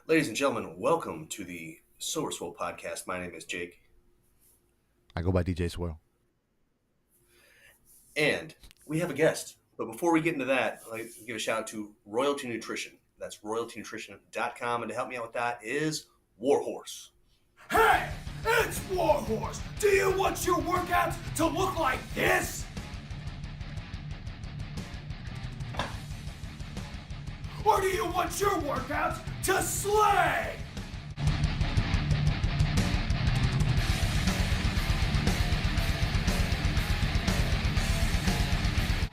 Ladies and gentlemen, welcome to the Sober Swole podcast. My name is Jake, I go by DJ Swirl. and we have a guest. But before we get into that, I'd like to give a shout out to Royalty Nutrition. That's royaltynutrition.com. And to help me out with that is Warhorse. Hey, it's Warhorse. Do you want your workouts to look like this? Or do you want your workouts to slay?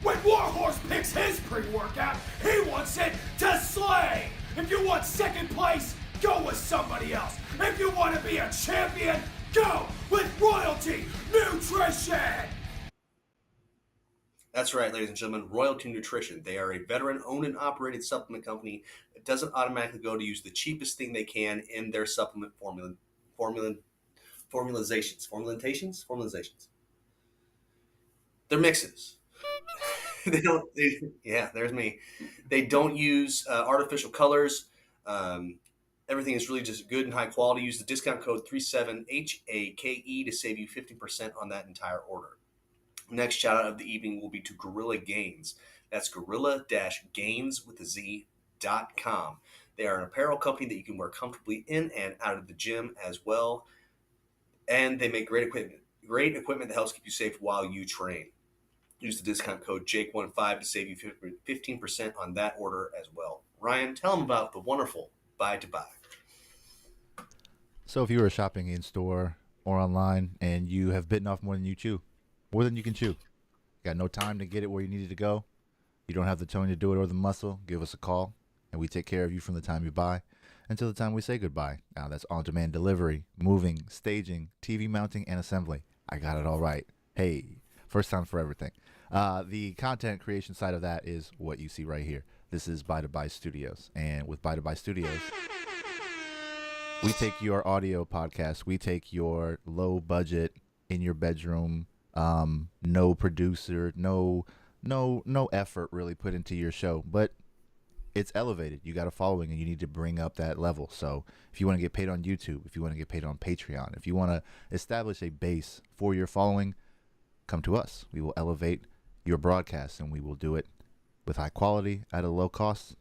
When Warhorse picks his pre-workout, he wants it to slay. If you want second place, go with somebody else. If you want to be a champion, go with Royalty Nutrition. That's right, ladies and gentlemen, Royalty Nutrition. They are a veteran-owned and operated supplement company that doesn't automatically go to use the cheapest thing they can in their supplement formulations. They're mixes. There's me. They don't use artificial colors. Everything is really just good and high quality. Use the discount code 37HAKE to save you 50% on that entire order. Next shout out of the evening will be to Gorilla Gains. That's gorilla-gains with a Z.com. They are an apparel company that you can wear comfortably in and out of the gym as well. And they make great equipment that helps keep you safe while you train. Use the discount code Jake15 to save you 15% on that order as well. Ryan, tell them about the wonderful Buy to Buy. So if you are shopping in store or online and you have bitten off more than you can chew, got no time to get it where you needed to go, you don't have the tone to do it or the muscle, give us a call and we take care of you from the time you buy until the time we say goodbye. Now that's on-demand delivery, moving, staging, TV mounting, and assembly. I got it all right. Hey, first time for everything. The content creation side of that is what you see right here. This is Buy to Buy Studios. And with Buy to Buy Studios, we take your audio podcast, we take your low budget in your bedroom, no producer, no effort really put into your show, but it's elevated. You got a following and you need to bring up that level. So if you want to get paid on YouTube, if you want to get paid on Patreon, if you want to establish a base for your following, come to us. We will elevate your broadcast and we will do it with high quality at a low cost.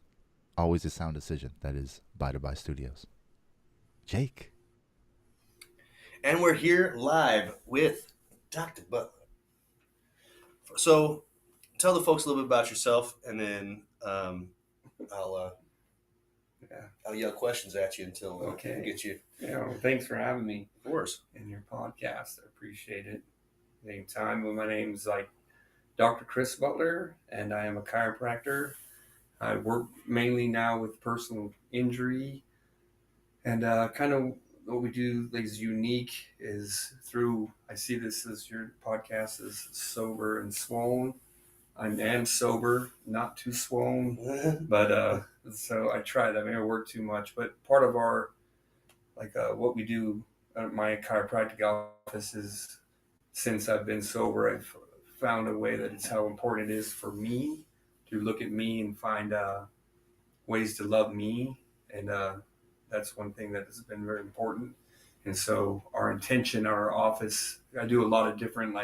Always a sound decision. That is Buy to Buy Studios. Jake. And we're here live with Dr. Butler. So tell the folks a little bit about yourself, and then I'll yell questions at you until we get you. Well, thanks for having me. Of course. In your podcast. I appreciate it. Anytime. Well, my name's Dr. Chris Butler, and I am a chiropractor. I work mainly now with personal injury, and kind of what we do is unique is I see this as your podcast is sober and swollen. I am sober, not too swollen, but so I tried. I work too much, but part of our what we do at my chiropractic office is, since I've been sober, I've found a way that it's how important it is for me to look at me and find ways to love me, and that's one thing that has been very important. And so our intention, our office, I do a lot of different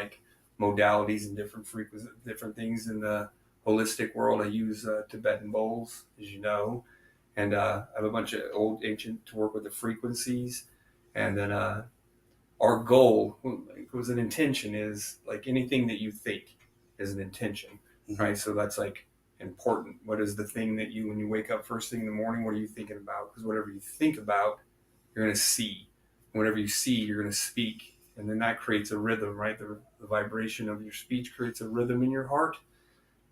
modalities and different frequencies, different things in the holistic world. I use Tibetan bowls, as you know, and I have a bunch of old ancient to work with the frequencies. And then our goal was an intention is anything that you think is an intention, right? So that's important. What is the thing that when you wake up first thing in the morning, what are you thinking about? Because whatever you think about, you're going to see. Whatever you see, you're going to speak. And then that creates a rhythm, right? The vibration of your speech creates a rhythm in your heart.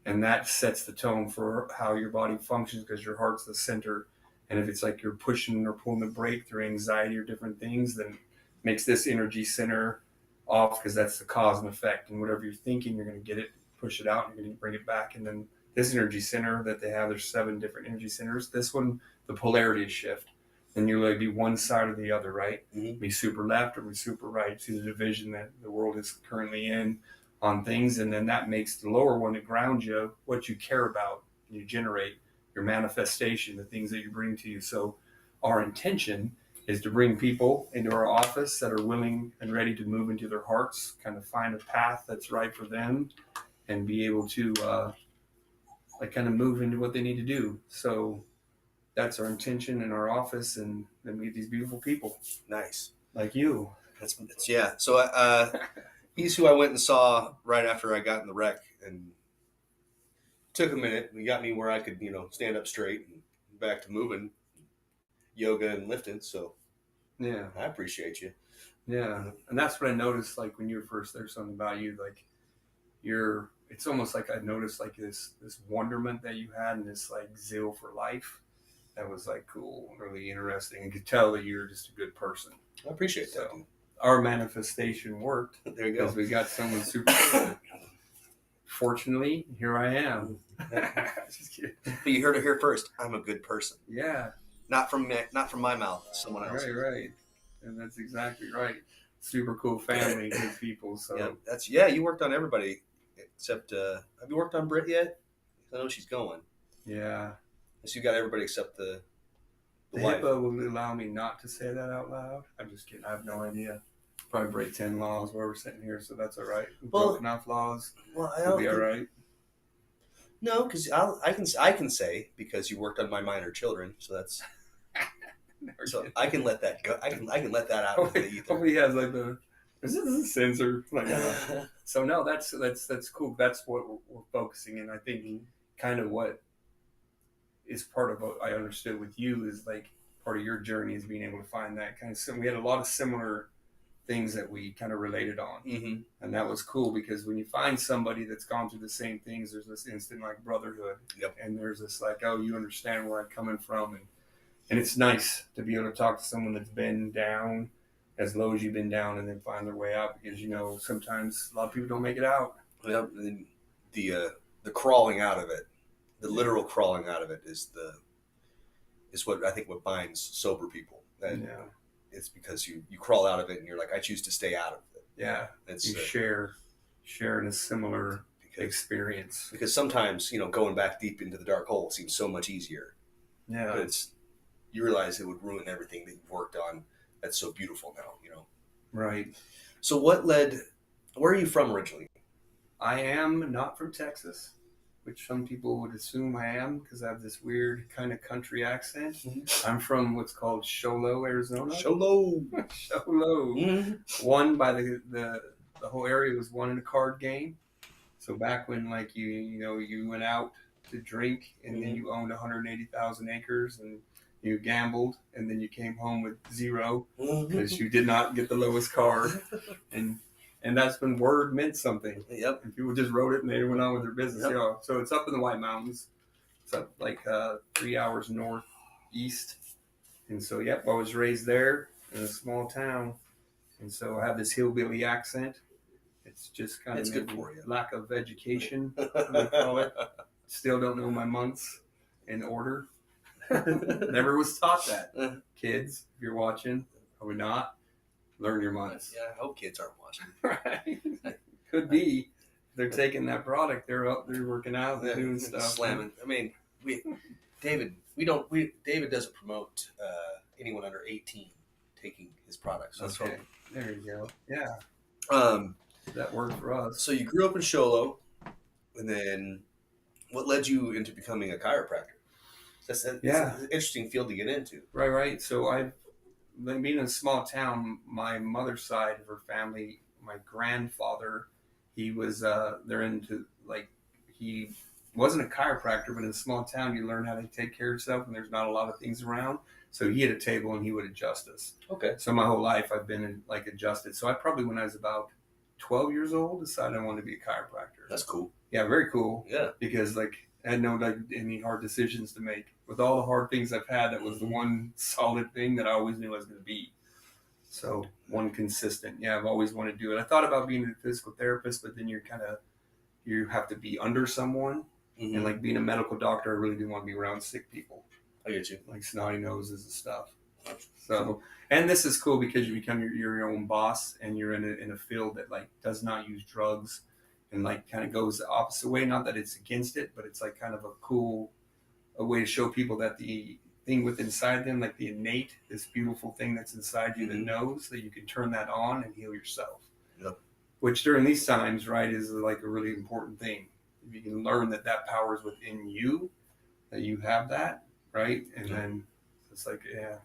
And that sets the tone for how your body functions, because your heart's the center. And if it's you're pushing or pulling the brake through anxiety or different things, then it makes this energy center off, because that's the cause and effect. And whatever you're thinking, you're going to get it, push it out, and you're going to bring it back. And then this energy center that they have, there's 7 different energy centers. This one, the polarity is shift. Then you'll be one side or the other, right? Mm-hmm. Be super left or be super right. See the division that the world is currently in on things. And then that makes the lower one to ground you, what you care about, you generate your manifestation, the things that you bring to you. So our intention is to bring people into our office that are willing and ready to move into their hearts, kind of find a path that's right for them, and be able to like kind of move into what they need to do. So that's our intention in our office, and then we get these beautiful people Nice. like you. That's yeah. So he's who I went and saw right after I got in the wreck, and took a minute. He got me where I could, stand up straight and back to moving, yoga and lifting. So Yeah. I appreciate you. Yeah. And that's what I noticed, like when you were first there, something about you, like it's almost like I noticed like this wonderment that you had and this like zeal for life. That was like cool, really interesting. And could tell that you're just a good person. I appreciate that. So our manifestation worked. There you go. Because we got someone super good. Fortunately, here I am. Just kidding. But you heard it here first. I'm a good person. Yeah. Not from my mouth. Someone else. Right. And that's exactly right. Super cool family, good people. So You worked on everybody except. Have you worked on Britt yet? I know she's going. yeah. So you got everybody except the The wife. HIPAA will allow me not to say that out loud. I'm just kidding. I have no idea. Probably break 10 laws while we're sitting here, so that's all right. We've Well- broken enough laws. Well, I We'll don't. be all right. No, because I can say because you worked on my minor children, so that's so I can let that go. I can let that out into the ether. Hopefully he has like this is a sensor. Like, so no, that's cool. That's what we're focusing in. I think kind of what is part of what I understood with you is like part of your journey is being able to find that kind of. We had a lot of similar things that we kind of related on, Mm-hmm. and that was cool because when you find somebody that's gone through the same things, there's this instant like brotherhood, Yep. and there's this like, oh, you understand where I'm coming from, and it's nice to be able to talk to someone that's been down as low as you've been down and then find their way out because sometimes a lot of people don't make it out. Yep. And the crawling out of it, the literal crawling out of it is what I think what binds sober people. That Yeah. it's because you crawl out of it and you're like, I choose to stay out of it. Yeah. It's You share in a similar because experience. sometimes going back deep into the dark hole seems so much easier, Yeah. but you realize it would ruin everything that you've worked on. That's so beautiful now. Right. So where are you from originally? I am not from Texas, which some people would assume I am because I have this weird kind of country accent. Mhm. I'm from what's called Sholo, Arizona. Sholo. Sholo. Mm-hmm. Won by the whole area was won in a card game. So back when like you went out to drink and then you owned 180,000 acres and you gambled and then you came home with zero because you did not get the lowest card and that's when word meant something. Yep. And people just wrote it and they went on with their business. Yep. So it's up in the White Mountains. It's up like 3 hours northeast. And so, I was raised there in a small town. And so I have this hillbilly accent. It's just kind It's of good for you. lack of education, we call it. Still don't know my months in order. Never was taught that. Kids, if you're watching, or not, learn your months. Yeah, I hope kids aren't watching. Right. Could be. They're taking that product. They're up. They're working out. They're doing stuff. Slamming. I mean, David doesn't promote anyone under 18 taking his products. That's Okay. There you go. Yeah. right. That worked for us. So you grew up in Sholo, and then what led you into becoming a chiropractor? That's an interesting field to get into. Right. So being in a small town, my mother's side of her family, my grandfather, he was they're into like he wasn't a chiropractor, but in a small town you learn how to take care of yourself and there's not a lot of things around. So he had a table and he would adjust us. Okay. So my whole life I've been adjusted. So I probably when I was about 12 years old decided I wanted to be a chiropractor. That's cool. Yeah, very cool. Yeah. Because I had no any hard decisions to make. With all the hard things I've had, that was the one solid thing that I always knew I was going to be. So one consistent. Yeah, I've always wanted to do it. I thought about being a physical therapist, but then you have to be under someone. Mm-hmm. And like being a medical doctor, I really didn't want to be around sick people. I get you. Like snotty noses and stuff. So, and this is cool because you become your own boss and you're in a field that like does not use drugs and like kind of goes the opposite way. Not that it's against it, but it's like kind of a way to show people that the thing with inside them, like the innate, this beautiful thing that's inside you that knows that you can turn that on and heal yourself. Yep. Which during these times, right, is like a really important thing. If you can learn that power is within you, that you have that, right? And then it's like, yeah,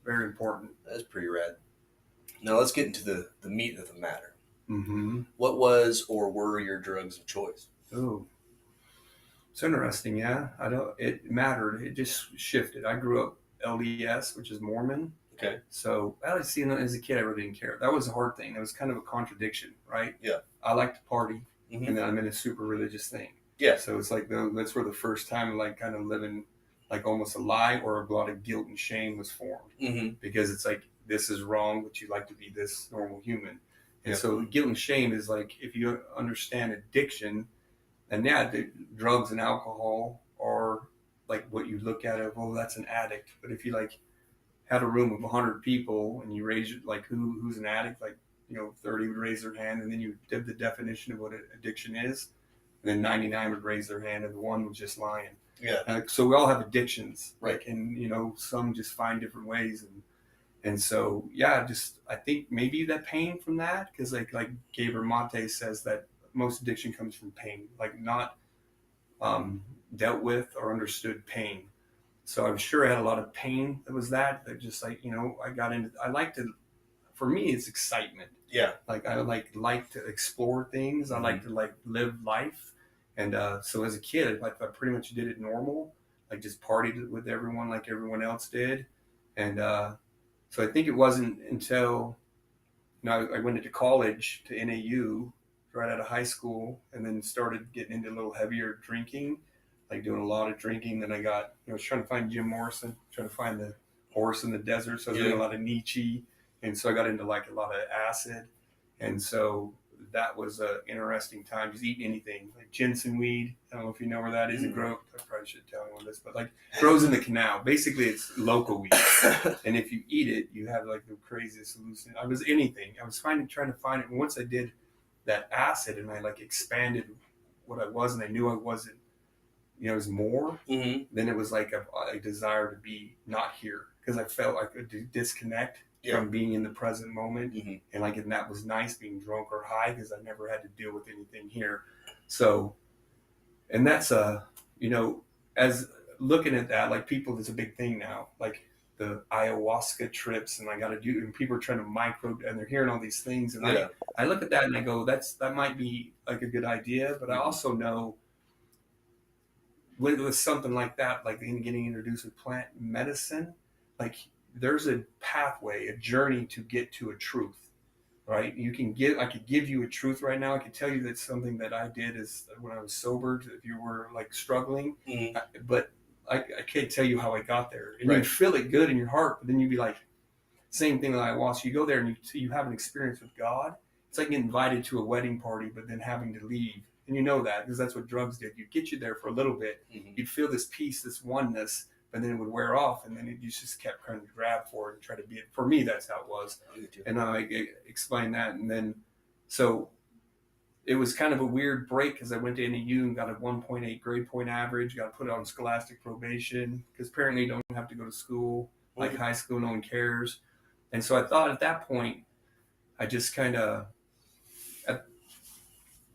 very important. That's pretty rad. Now let's get into the meat of the matter. Mm-hmm. What was or were your drugs of choice? Oh, it's interesting. Yeah, it mattered. It just shifted. I grew up LDS, which is Mormon. Okay. So as a kid, I really didn't care. That was a hard thing. That was kind of a contradiction, right? Yeah. I like to party, and then I'm in a super religious thing. Yeah. So it's like that's where the first time, like, kind of living like almost a lie or a lot of guilt and shame was formed, because it's like, this is wrong, but you like to be this normal human. And so guilt and shame is like, if you understand addiction, and the drugs and alcohol are like what you look at it, oh, that's an addict. But if you like had a room of 100 people and you raise like who's an addict, like, 30 would raise their hand, and then you did the definition of what addiction is, and then 99 would raise their hand, and the one was just lying. Yeah. So we all have addictions, right? Like, and some just find different ways, and so I think maybe that pain from that, because like Gabriel Monte says that most addiction comes from pain, like not dealt with or understood pain. So I'm sure I had a lot of pain that just like, I got into, for me, it's excitement. Yeah. Like I like to explore things. I like to like live life. And so as a kid, I pretty much did it normal, like just partied with everyone like everyone else did. And so I think it wasn't until I went into college to NAU right out of high school, and then started getting into a little heavier drinking, like doing a lot of drinking. Then I got, I was trying to find Jim Morrison, trying to find the horse in the desert. So I was doing a lot of Nietzsche. And so I got into like a lot of acid. And so that was an interesting time, just eating anything, like ginseng weed. I don't know if you know where that is. It grows, I probably should tell anyone this, but like grows in the canal. Basically, it's local weed. And if you eat it, you have like the craziest hallucination. I was trying to find it. And once I did that acid and I like expanded what I was, and I knew I wasn't, it was more, then it was like a desire to be not here, because I felt like I could disconnect from being in the present moment. And that was nice, being drunk or high, because I never had to deal with anything here. So, and that's as looking at that, like people, there's a big thing now, like the ayahuasca trips, and and people are trying to and they're hearing all these things. And I look at that and I go, that might be like a good idea. But I also know with something like that, like getting introduced with plant medicine, like there's a pathway, a journey to get to a truth, right? I could give you a truth right now. I could tell you that something that I did is when I was sober, if you were like struggling, but I can't tell you how I got there. And you feel it good in your heart, but then you'd be like, same thing like ayahuasca. You go there and you have an experience with God. It's like getting invited to a wedding party, but then having to leave. And you know that because that's what drugs did. You get you there for a little bit. You'd feel this peace, this oneness, but then it would wear off, and then you just kept trying to grab for it and try to be it. For me, that's how it was. And I explained that. And then, so it was kind of a weird break, because I went to NAU and got a 1.8 grade point average, got put on scholastic probation, because apparently you don't have to go to school, like high school, no one cares. And so I thought at that point, I just kind of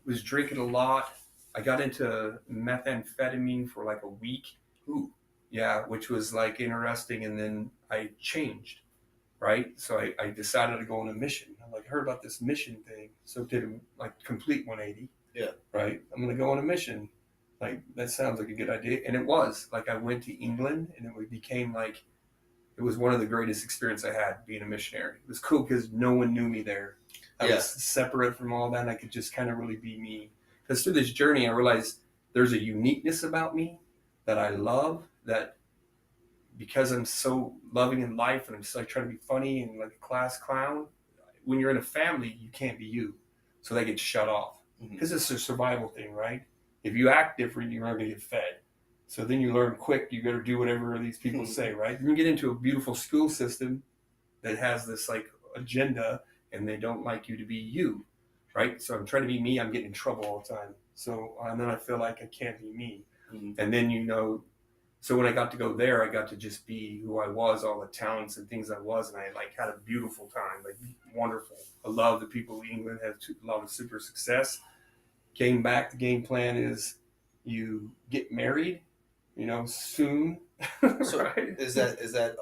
was drinking a lot. I got into methamphetamine for like a week. Ooh. Yeah, which was like interesting. And then I changed, right? So I decided to go on a mission. I heard about this mission thing. So did like complete 180. Yeah. Right? I'm going to go on a mission. Like, that sounds like a good idea. And it was. Like, I went to England, and it became like, it was one of the greatest experiences I had being a missionary. It was cool because no one knew me there. I was separate from all that, and I could just kind of really be me. Because through this journey, I realized there's a uniqueness about me that I love, that because I'm so loving in life and I'm just like trying to be funny and like a class clown, when you're in a family, you can't be you. So that gets shut off. Because it's a survival thing, right? If you act different, you're not going to get fed. So then you learn quick, you got to do whatever these people say, right? You can get into a beautiful school system that has this like agenda, and they don't like you to be you, right? So I'm trying to be me, I'm getting in trouble all the time. So, and then I feel like I can't be me. And then, So when I got to go there, I got to just be who I was, all the talents and things I was, and I like had a beautiful time, like wonderful. I love the people in England, had a lot of super success. Came back, the game plan is you get married, soon. So Right? is that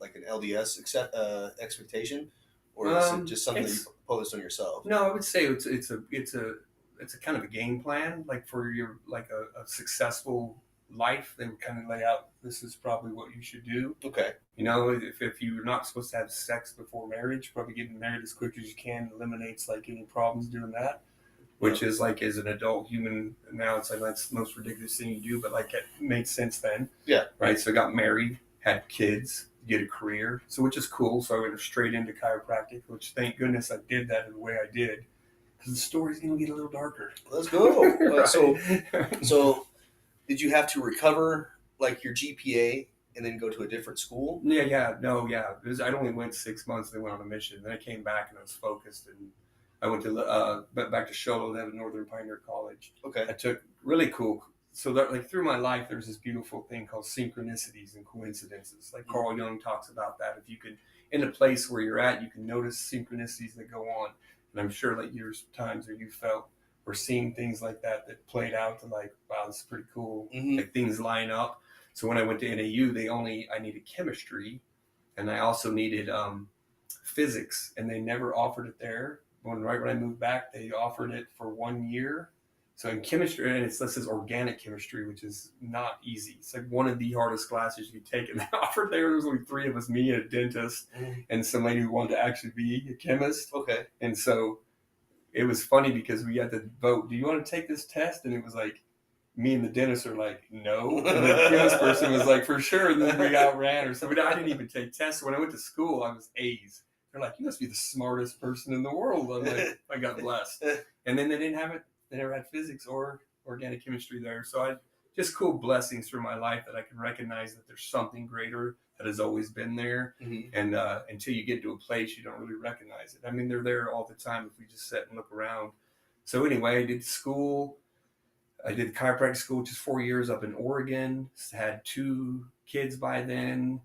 like an LDS expectation, or is it just something that you posed on yourself? No, I would say it's a kind of a game plan, like for your like a successful life. They would kind of lay out, this is probably what you should do. Okay. If you're not supposed to have sex before marriage, probably getting married as quick as you can eliminates like any problems doing that. Which is like, as an adult human now, it's like that's the most ridiculous thing you do, but like it made sense then. Yeah. Right. So I got married, had kids, get a career, so which is cool. So I went straight into chiropractic, which thank goodness I did that in the way I did, because the story's gonna get a little darker. Let's go. Right. So did you have to recover like your GPA and then go to a different school? Yeah. I only went 6 months. Then went on a mission. Then I came back and I was focused, and I went to back to Shoto, then Northern Pioneer College. Okay. I took really cool. So that like through my life, there's this beautiful thing called synchronicities and coincidences. Like Carl Jung talks about that. If you could, in a place where you're at, you can notice synchronicities that go on. And I'm sure like there's times where you felt or seen things like that played out to like, wow, this is pretty cool. Mm-hmm. Like things line up. So when I went to NAU, I needed chemistry, and I also needed physics, and they never offered it there. Right when I moved back, they offered it for 1 year. So in chemistry, and this is organic chemistry, which is not easy. It's like one of the hardest classes you could take. And they offered there was only 3 of us, me, a dentist, and some lady who wanted to actually be a chemist. Okay. And so it was funny because we had to vote, do you want to take this test? And it was like, me and the dentist are like, no. And the chemist person was like, for sure. And then we outran or something. I didn't even take tests. So when I went to school, I was A's. They're like, you must be the smartest person in the world. I'm like, I got blessed. And then they didn't have it. They never had physics or organic chemistry there. So I just cool blessings through my life that I can recognize that there's something greater that has always been there. Mm-hmm. And until you get to a place, you don't really recognize it. I mean, they're there all the time if we just sit and look around. So anyway, I did school. I did chiropractic school, which is 4 years up in Oregon. Had 2 kids by then.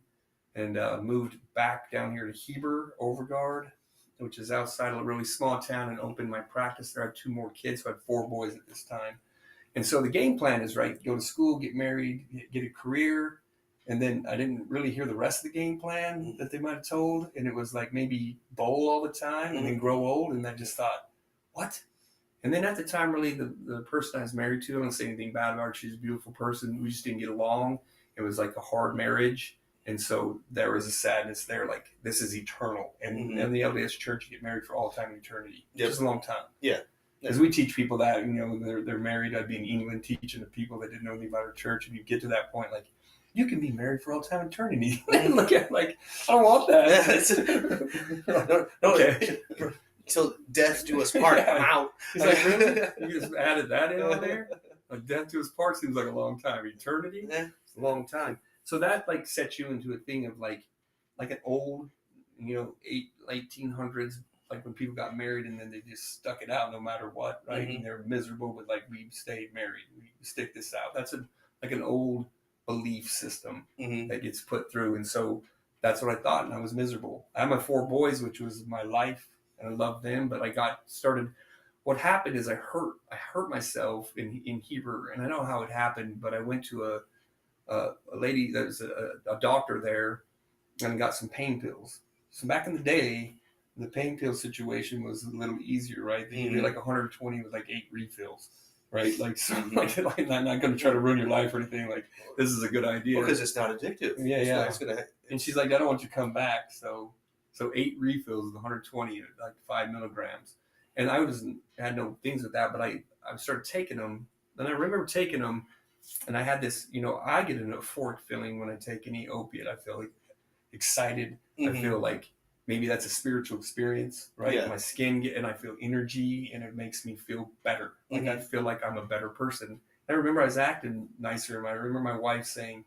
And moved back down here to Heber, Overgard, which is outside of a really small town, and opened my practice there. I had 2 more kids, so I had 4 boys at this time. And so the game plan is, right, go to school, get married, get a career. And then I didn't really hear the rest of the game plan that they might have told. And it was like maybe bowl all the time and then grow old. And I just thought, what? And then at the time, really, the person I was married to, I don't say anything bad about her. She's a beautiful person. We just didn't get along. It was like a hard marriage. And so there was a sadness there, like this is eternal. And in the LDS church, you get married for all time and eternity. Yep. Just a long time. Yeah. As we teach people that, they're married. I'd be in England teaching the people that didn't know anything about our church. And you get to that point, like, you can be married for all time and eternity. Look at like, I don't want that. Okay. Till death do us part. I'm out. He's like, really? You just added that in on there? Like, death to us part seems like a long time. Eternity? It's a long time. So that like sets you into a thing of like an old, 1800s, like when people got married and then they just stuck it out no matter what, right? Mm-hmm. And they're miserable, but like we stayed married, we stick this out. That's like an old belief system that gets put through, and so that's what I thought, and I was miserable. I had my 4 boys, which was my life, and I loved them, but I got started. What happened is I hurt myself in Heber, and I don't know how it happened, but I went to a lady that was a doctor there and got some pain pills. So back in the day, the pain pill situation was a little easier, right? They did like 120 with like 8 refills, right? Like, so like I'm not going to try to ruin your life or anything. Like, this is a good idea. Because it's not addictive. Yeah. It's and she's like, I don't want you to come back. So 8 refills of 120, like 5 milligrams. And I had no things with that, but I started taking them. And I remember taking them. And I had this, I get an euphoric feeling when I take any opiate. I feel like excited. I feel like maybe that's a spiritual experience, right? Yeah. My skin and I feel energy, and it makes me feel better. Like I feel like I'm a better person. And I remember I was acting nicer. And I remember my wife saying,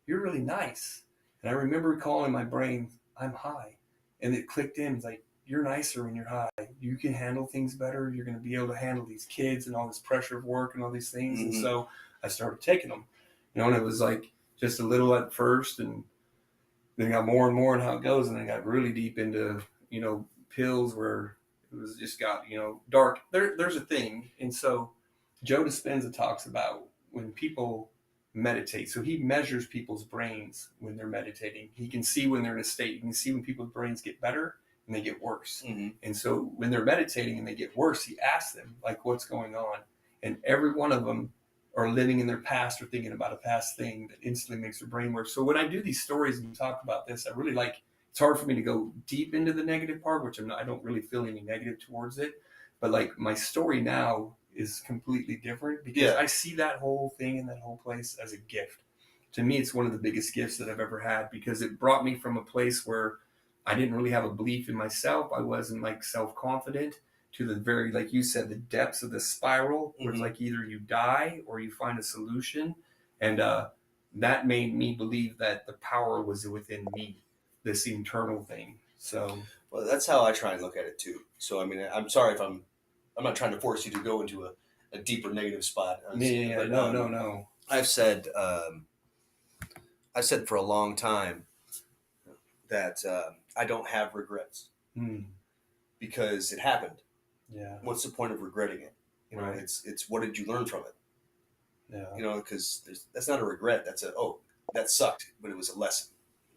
"You're really nice." And I remember calling my brain, "I'm high," and it clicked in. It's like, you're nicer when you're high. You can handle things better. You're going to be able to handle these kids and all this pressure of work and all these things. And so I started taking them. and it was like just a little at first, and then got more and more in how it goes, and then got really deep into, pills where it was just got, dark. There's a thing. And so Joe Dispenza talks about when people meditate. So he measures people's brains when they're meditating. He can see when they're in a state. You can see when people's brains get better and they get worse. Mm-hmm. And so when they're meditating and they get worse, he asks them, like, what's going on? And every one of them are living in their past or thinking about a past thing that instantly makes their brain work. So when I do these stories and talk about this, I really like, it's hard for me to go deep into the negative part, which I don't really feel any negative towards it. But like my story now is completely different because I see that whole thing and that whole place as a gift. To me, it's one of the biggest gifts that I've ever had because it brought me from a place where I didn't really have a belief in myself. I wasn't like self-confident to the very, like you said, the depths of the spiral where it's like either you die or you find a solution. And that made me believe that the power was within me, this internal thing. So, well, that's how I try and look at it too. So, I mean, I'm sorry if I'm not trying to force you to go into a deeper negative spot. Yeah, no. I've said for a long time that I don't have regrets because it happened. Yeah. What's the point of regretting it? Right. It's what did you learn from it? Yeah. Because that's not a regret. That's that sucked, but it was a lesson.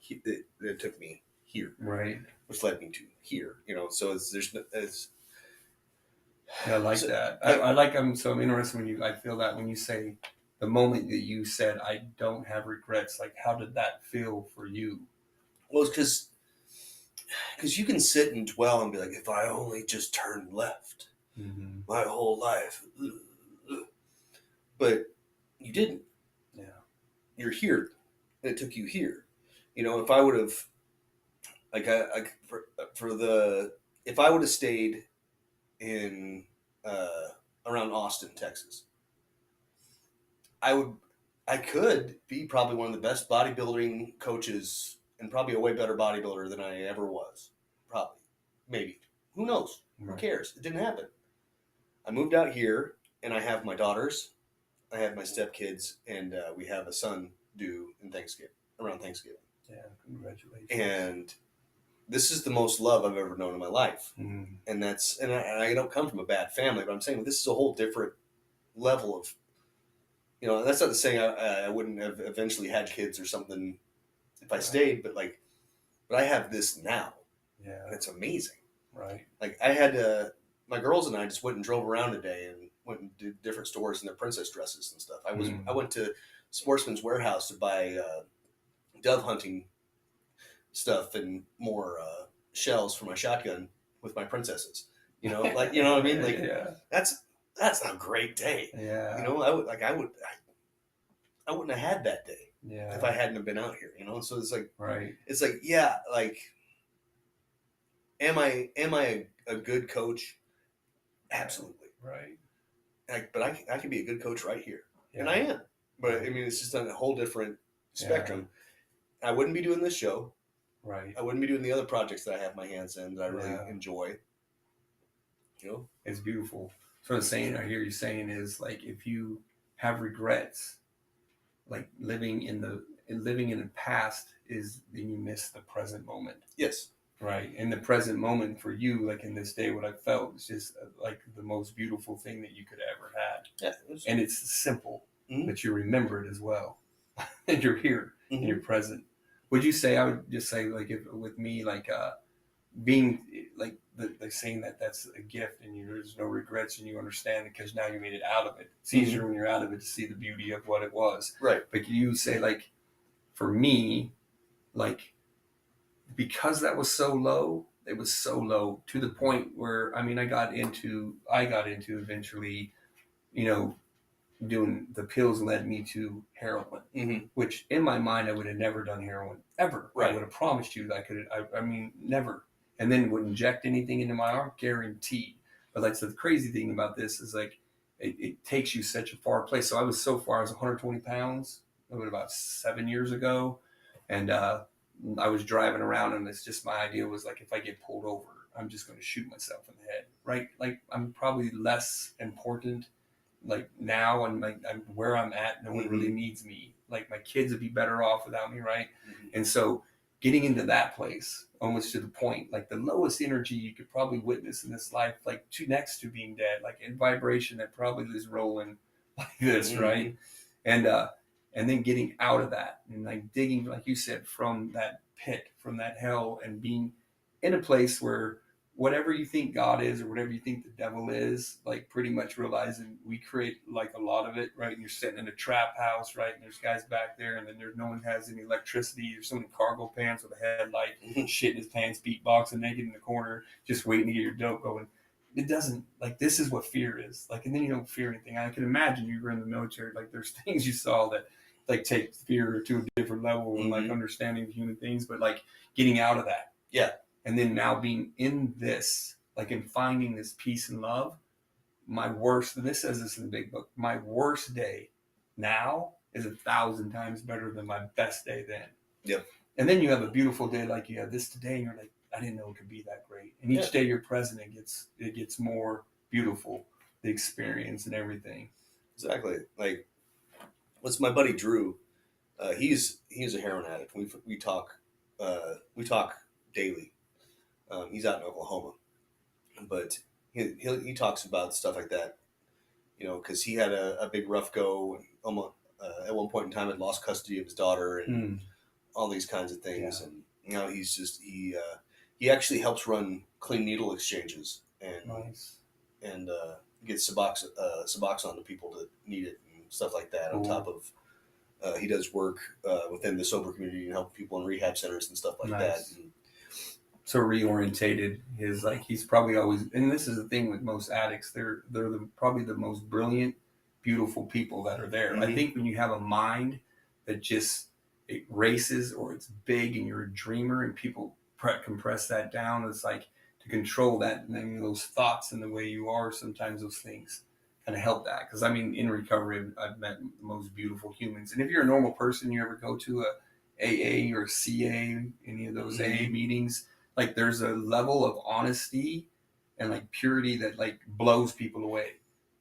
It took me here, right, which led me to here. So I like that. I like. I'm interested when I feel that when you say the moment that you said I don't have regrets. Like, how did that feel for you? Well, it's because you can sit and dwell and be like, if I only just turned left, my whole life, but you didn't. Yeah, you're here. And it took you here. If I would have, if I would have stayed in around Austin, Texas, I could be probably one of the best bodybuilding coaches and probably a way better bodybuilder than I ever was. Probably, maybe. Who knows? right. Who cares? It didn't happen. I moved out here, and I have my daughters, I have my stepkids, and we have a son due around Thanksgiving. Yeah, congratulations. And this is the most love I've ever known in my life. Mm. And I don't come from a bad family, but I'm saying this is a whole different level of, that's not to say I wouldn't have eventually had kids or something if I stayed, but I have this now. Yeah. And it's amazing. Right. Like I had my girls and I just went and drove around today and went and did different stores in their princess dresses and stuff. I went to Sportsman's Warehouse to buy dove hunting stuff and more shells for my shotgun with my princesses. You know what I mean? Like that's a great day. Yeah. I wouldn't have had that day if I hadn't have been out here. So it's like right. It's like am I a good coach? Absolutely. Right. But I can be a good coach right here, and I am. But I mean, it's just on a whole different spectrum. I wouldn't be doing this show. Right. I wouldn't be doing the other projects that I have my hands in that I really enjoy. It's beautiful. So I hear you saying is like if you have regrets, like living in the past is then you miss the present moment. Yes. Right. In the present moment for you, like in this day, what I felt was just like the most beautiful thing that you could ever had. Yeah. And it's simple, but you remember it as well. And you're here and you're present. Would you say, I would just say like if with me, like being like the saying that that's a gift and there's no regrets and you understand it because now you made it out of it. It's easier when you're out of it to see the beauty of what it was. Right. But you say like, for me, like, because that was so low, it was so low to the point where, I mean, I got into eventually, doing the pills led me to heroin, which in my mind, I would have never done heroin ever. Right. I would have promised you that I mean, never. And then would inject anything into my arm, guaranteed. But like, so the crazy thing about this is like, it takes you such a far place. So I was so far, I was 120 pounds about 7 years ago. And, I was driving around and it's just my idea was like, if I get pulled over, I'm just going to shoot myself in the head. Right. Like I'm probably less important like now and like I'm where I'm at. No one really needs me. like my kids would be better off without me, right? Mhm. And so getting into that place, almost to the point, like the lowest energy you could probably witness in this life, like next to being dead, like in vibration that probably is rolling like this, Mhm. right? And then getting out of that and like digging, like you said, from that pit, from that hell, and being in a place where whatever you think God is or whatever you think the devil is, like pretty much realizing we create like a lot of it, right? And you're sitting in a trap house, right? And there's guys back there, and then there's no one has any electricity. There's someone in cargo pants with a headlight, shit in his pants, beatboxing naked in the corner, just waiting to get your dope going. It doesn't, like, this is what fear is. Like, and then you don't fear anything. I can imagine you were in the military, like there's things you saw that like take fear to a different level and like understanding human things, but like getting out of that. Yeah. And then now being in this, like in finding this peace and love, my worst, and this says this in the big book, my worst day now is 1,000 times better than my best day then. Yep. And then you have a beautiful day like you have this today, and you're like, I didn't know it could be that great. And each day you're present, it gets more beautiful, the experience and everything. Exactly. Like, what's my buddy Drew? He's a heroin addict. We talk daily. He's out in Oklahoma, but he talks about stuff like that, you know, because he had a big rough go, and almost at one point in time had lost custody of his daughter and all these kinds of things. Yeah. And you know, he's just he actually helps run clean needle exchanges and Nice. and gets Suboxone to people that need it and stuff like that. On top of he does work within the sober community and help people in rehab centers and stuff like that. And, so reorientated his, like, he's probably always, and this is the thing with most addicts, they're probably the most brilliant, beautiful people that are there. I think when you have a mind that just, it races or it's big and you're a dreamer and people compress that down, it's like to control that, and then those thoughts and the way you are, sometimes those things kind of help that. Because I mean, in recovery, I've met the most beautiful humans. And if you're a normal person, you ever go to a AA or CA, any of those AA meetings, like there's a level of honesty and like purity that like blows people away.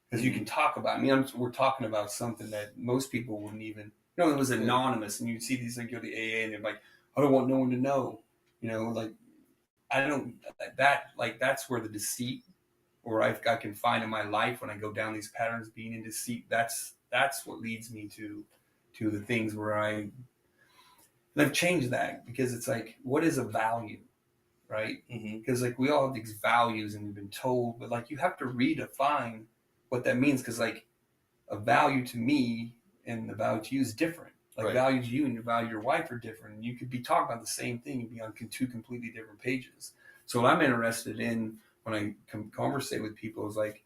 Because you can talk about, I mean, we're talking about something that most people wouldn't even, you know, it was anonymous. And you'd see these things go to AA and they're like, I don't want no one to know, you know, like, I don't, like, that's where the deceit, or I can find in my life when I go down these patterns, being in deceit, that's what leads me to the things where and I've changed that, because it's like, what is a value, right? Because like we all have these values and we've been told, but like you have to redefine what that means, because like a value to me and the value to you is different. Like value to you and your value to your wife are different. And you could be talking about the same thing and be on two completely different pages. So what I'm interested in when I conversate with people is like,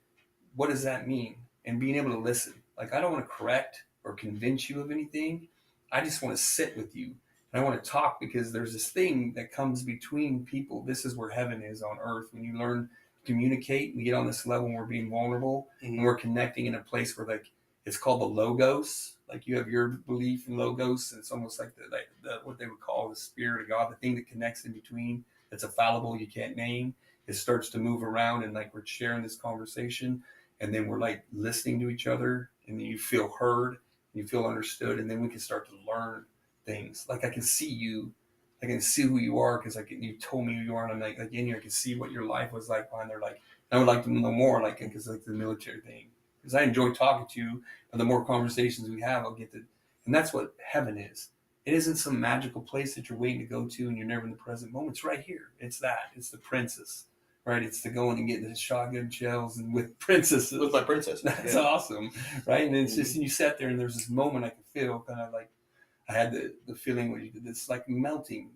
what does that mean? And being able to listen. Like, I don't want to correct or convince you of anything. I just want to sit with you. And I want to talk, because there's this thing that comes between people. This is where heaven is on earth. When you learn to communicate, we get on this level and we're being vulnerable and we're connecting in a place where like, it's called the logos. Like you have your belief in logos, and it's almost like the what they would call the spirit of God, the thing that connects in between, that's a fallible, you can't name. It starts to move around, and like we're sharing this conversation, and then we're like listening to each other, and then you feel heard, and you feel understood, and then we can start to learn things. Like I can see you, I can see who you are, because like you told me who you are, and I'm like in here I can see what your life was like behind there. Like I would like to know more, like, because like the military thing, because I enjoy talking to you, and the more conversations we have, I'll get to, and that's what heaven is. It isn't some magical place that you're waiting to go to and you're never in the present moment. It's right here. It's that. It's the princess, right? It's the going and getting the shotgun shells and with princesses. with my princess. That's awesome, right? And it's just, and you sat there and there's this moment I could feel kind of like, I had the feeling where you did this like melting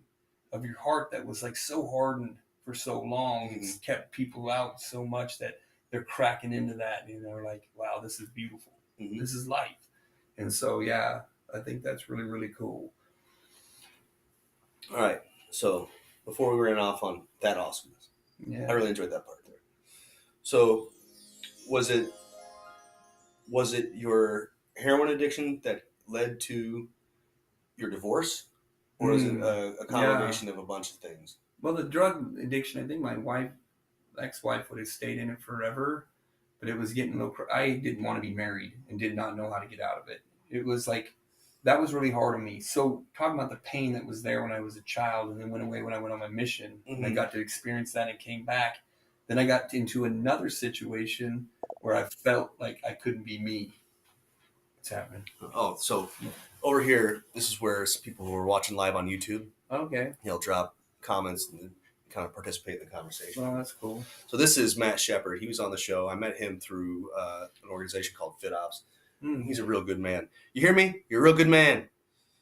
of your heart that was like so hardened for so long. It's kept people out so much that they're cracking into that. And they're like, wow, this is beautiful. This is life. And so, yeah, I think that's really, really cool. All right. So before we ran off on that awesomeness, I really enjoyed that part there. So was it your heroin addiction that led to your divorce, or is it a combination of a bunch of things? Well, the drug addiction, I think my ex-wife would have stayed in it forever, but it was getting low. I didn't want to be married and did not know how to get out of it. It was like that was really hard on me. So talking about the pain that was there when I was a child and then went away when I went on my mission, and I got to experience that and came back. Then I got into another situation where I felt like I couldn't be me. What's happening? Oh, so over here, this is where some people who are watching live on YouTube, Okay. he'll drop comments and kind of participate in the conversation. Well, that's cool. So this is Matt Shepard. He was on the show. I met him through an organization called FitOps. He's a real good man. You hear me? You're a real good man.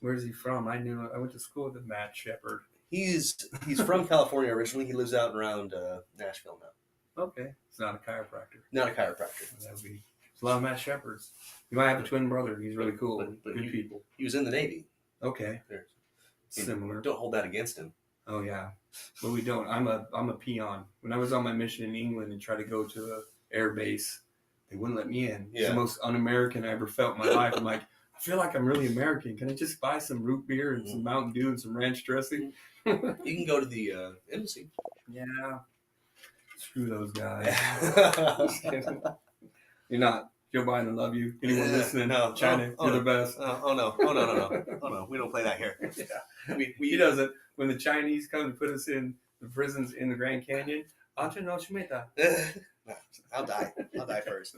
Where's he from? I went to school with Matt Shepard. He's from California originally. He lives out and around Nashville now. Okay. He's not a chiropractor. Not a chiropractor. That would be. There's a lot of Matt Shepards. You might have a twin brother. He's really cool. But good people. He was in the Navy. Okay. Similar. Don't hold that against him. Oh yeah, but we don't. I'm a peon. When I was on my mission in England and tried to go to an air base, they wouldn't let me in. It's the most un-American I ever felt in my life. I'm like, I feel like I'm really American. Can I just buy some root beer and some Mountain Dew and some ranch dressing? You can go to the embassy. Yeah. Screw those guys. You're not. Joe Biden, love you. Anyone listening? No, China, you're the best. No. We don't play that here. Yeah. He doesn't. When the Chinese come to put us in the prisons in the Grand Canyon, I'll die first.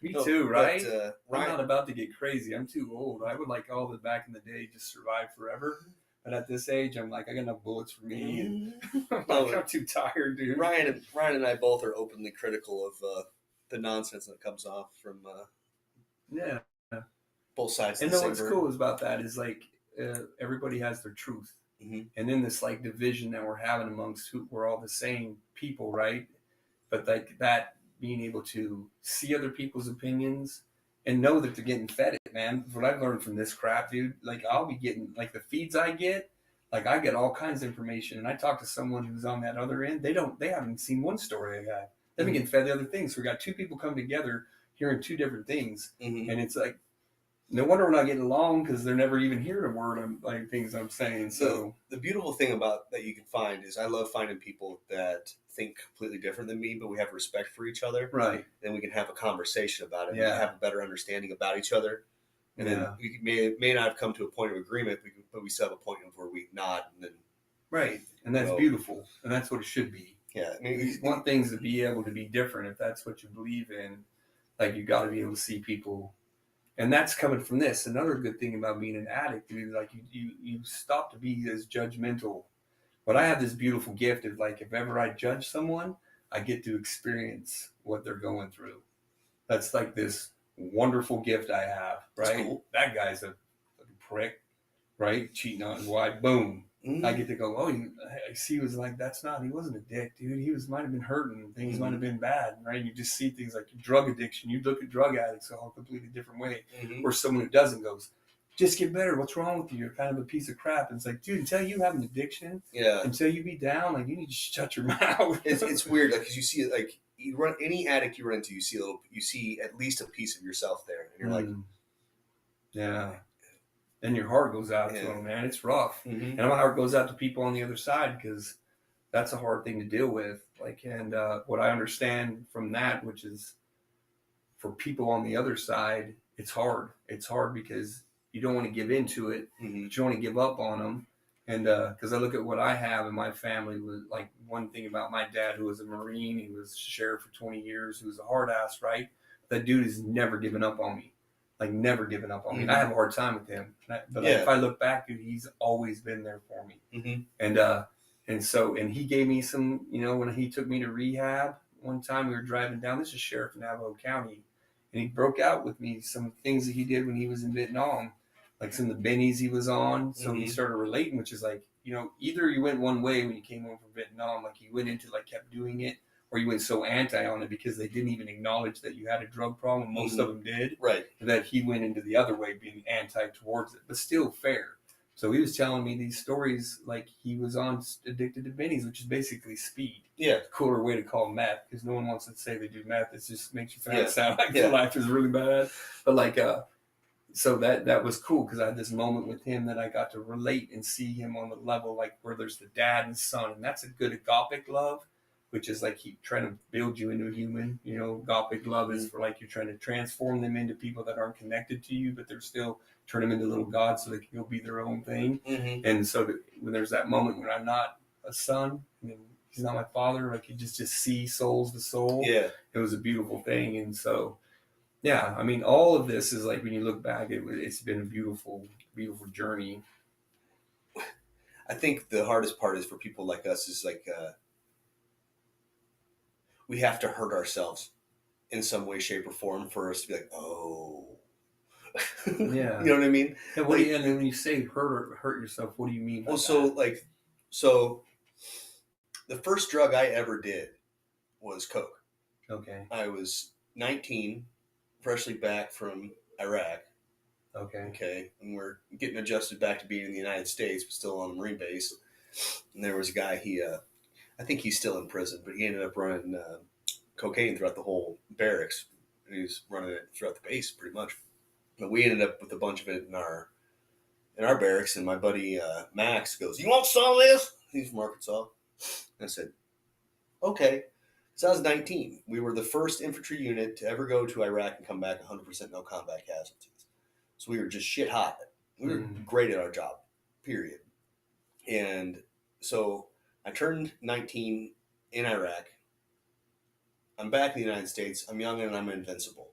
Me too, right? But, I'm not about to get crazy. I'm too old. I would like all the back in the day just survive forever. But at this age, I'm like, I got enough bullets for me. And I'm too tired, dude. Ryan and I both are openly critical of the nonsense that comes off from both sides. And then what's cool is about that is like everybody has their truth. And then this like division that we're having amongst we're all the same people, right? But like that being able to see other people's opinions and know that they're getting fed it, man. What I've learned from this crap, dude, like I'll be getting like the feeds I get, like I get all kinds of information. And I talk to someone who's on that other end. They haven't seen one story I got. They've been getting fed the other things. So we got two people come together hearing two different things. And it's like, no wonder we're not getting along because they're never even hearing a word of like things I'm saying. So the beautiful thing about that you can find is I love finding people that think completely different than me, but we have respect for each other. Right. Then we can have a conversation about it. Yeah. And have a better understanding about each other. And then we may not have come to a point of agreement, but we still have a point of where we nod and then. Right. And that's beautiful. And that's what it should be. Yeah. I mean, you want things to be able to be different. If that's what you believe in, like you got to be able to see people. And that's coming from this. Another good thing about being an addict is like you stop to be as judgmental. But I have this beautiful gift of like if ever I judge someone, I get to experience what they're going through. That's like this wonderful gift I have, right? Cool. That guy's a fucking prick, right? Cheating on his wife, boom. I get to go, I see he was like, he wasn't a dick, dude. He might have been hurting. Things might have been bad, right? You just see things like drug addiction. You look at drug addicts a completely different way. Or someone who doesn't goes, just get better. What's wrong with you? You're kind of a piece of crap. And it's like, dude, until you have an addiction, until you be down, like you need to shut your mouth. It's weird, like, because you see it, like you run any addict you run into, you see at least a piece of yourself there, and you're like, yeah. Then your heart goes out to them, man. It's rough. And my heart goes out to people on the other side because that's a hard thing to deal with. Like, and what I understand from that, which is for people on the other side, it's hard. It's hard because you don't want to give into it. But you don't want to give up on them. And because I look at what I have in my family, was like one thing about my dad, who was a Marine, he was sheriff for 20 years, who was a hard ass, right? That dude has never given up on me. Like never given up on me. And I have a hard time with him. But if I look back, dude, he's always been there for me. And he gave me some, when he took me to rehab one time, we were driving down, this is Sheriff in Navajo County, and he broke out with me some things that he did when he was in Vietnam, like some of the bennies he was on. So he started relating, which is like, either you went one way when you came home from Vietnam, like you went into like kept doing it, or you went so anti on it because they didn't even acknowledge that you had a drug problem. Most of them did. Right. That he went into the other way, being anti towards it, but still fair. So he was telling me these stories like he was addicted to bennies, which is basically speed. Yeah. Cooler way to call meth, because no one wants to say they do meth. It just makes you sound like their life is really bad. But like, so that was cool because I had this moment with him that I got to relate and see him on the level like where there's the dad and son, and that's a good agapic love. which is like trying to build you into a human. You know, Gothic love is for like you're trying to transform them into people that aren't connected to you, but they're still turn them into little gods so they can go be their own thing. Mm-hmm. And so when there's that moment when I'm not a son, and he's not my father, like you just see souls to soul. Yeah. It was a beautiful thing. And so, yeah, I mean, all of this is like when you look back, it's been a beautiful, beautiful journey. I think the hardest part is for people like us is like we have to hurt ourselves in some way, shape, or form for us to be like, oh. Yeah. You know what I mean? And what do you, and then when you say hurt yourself, what do you mean by that? So the first drug I ever did was coke. Okay. I was 19, freshly back from Iraq. Okay, and we're getting adjusted back to being in the United States, but still on the Marine base. And there was a guy. I think he's still in prison, but he ended up running cocaine throughout the whole barracks. And he was running it throughout the base, pretty much. But we ended up with a bunch of it in our barracks. And my buddy Max goes, "You want some of this?" He's from Arkansas. And I said, "Okay." So I was 19. We were the first infantry unit to ever go to Iraq and come back 100% no combat casualties. So we were just shit hot. We were great at our job, period. And so I turned 19 in Iraq. I'm back in the United States. I'm young and I'm invincible,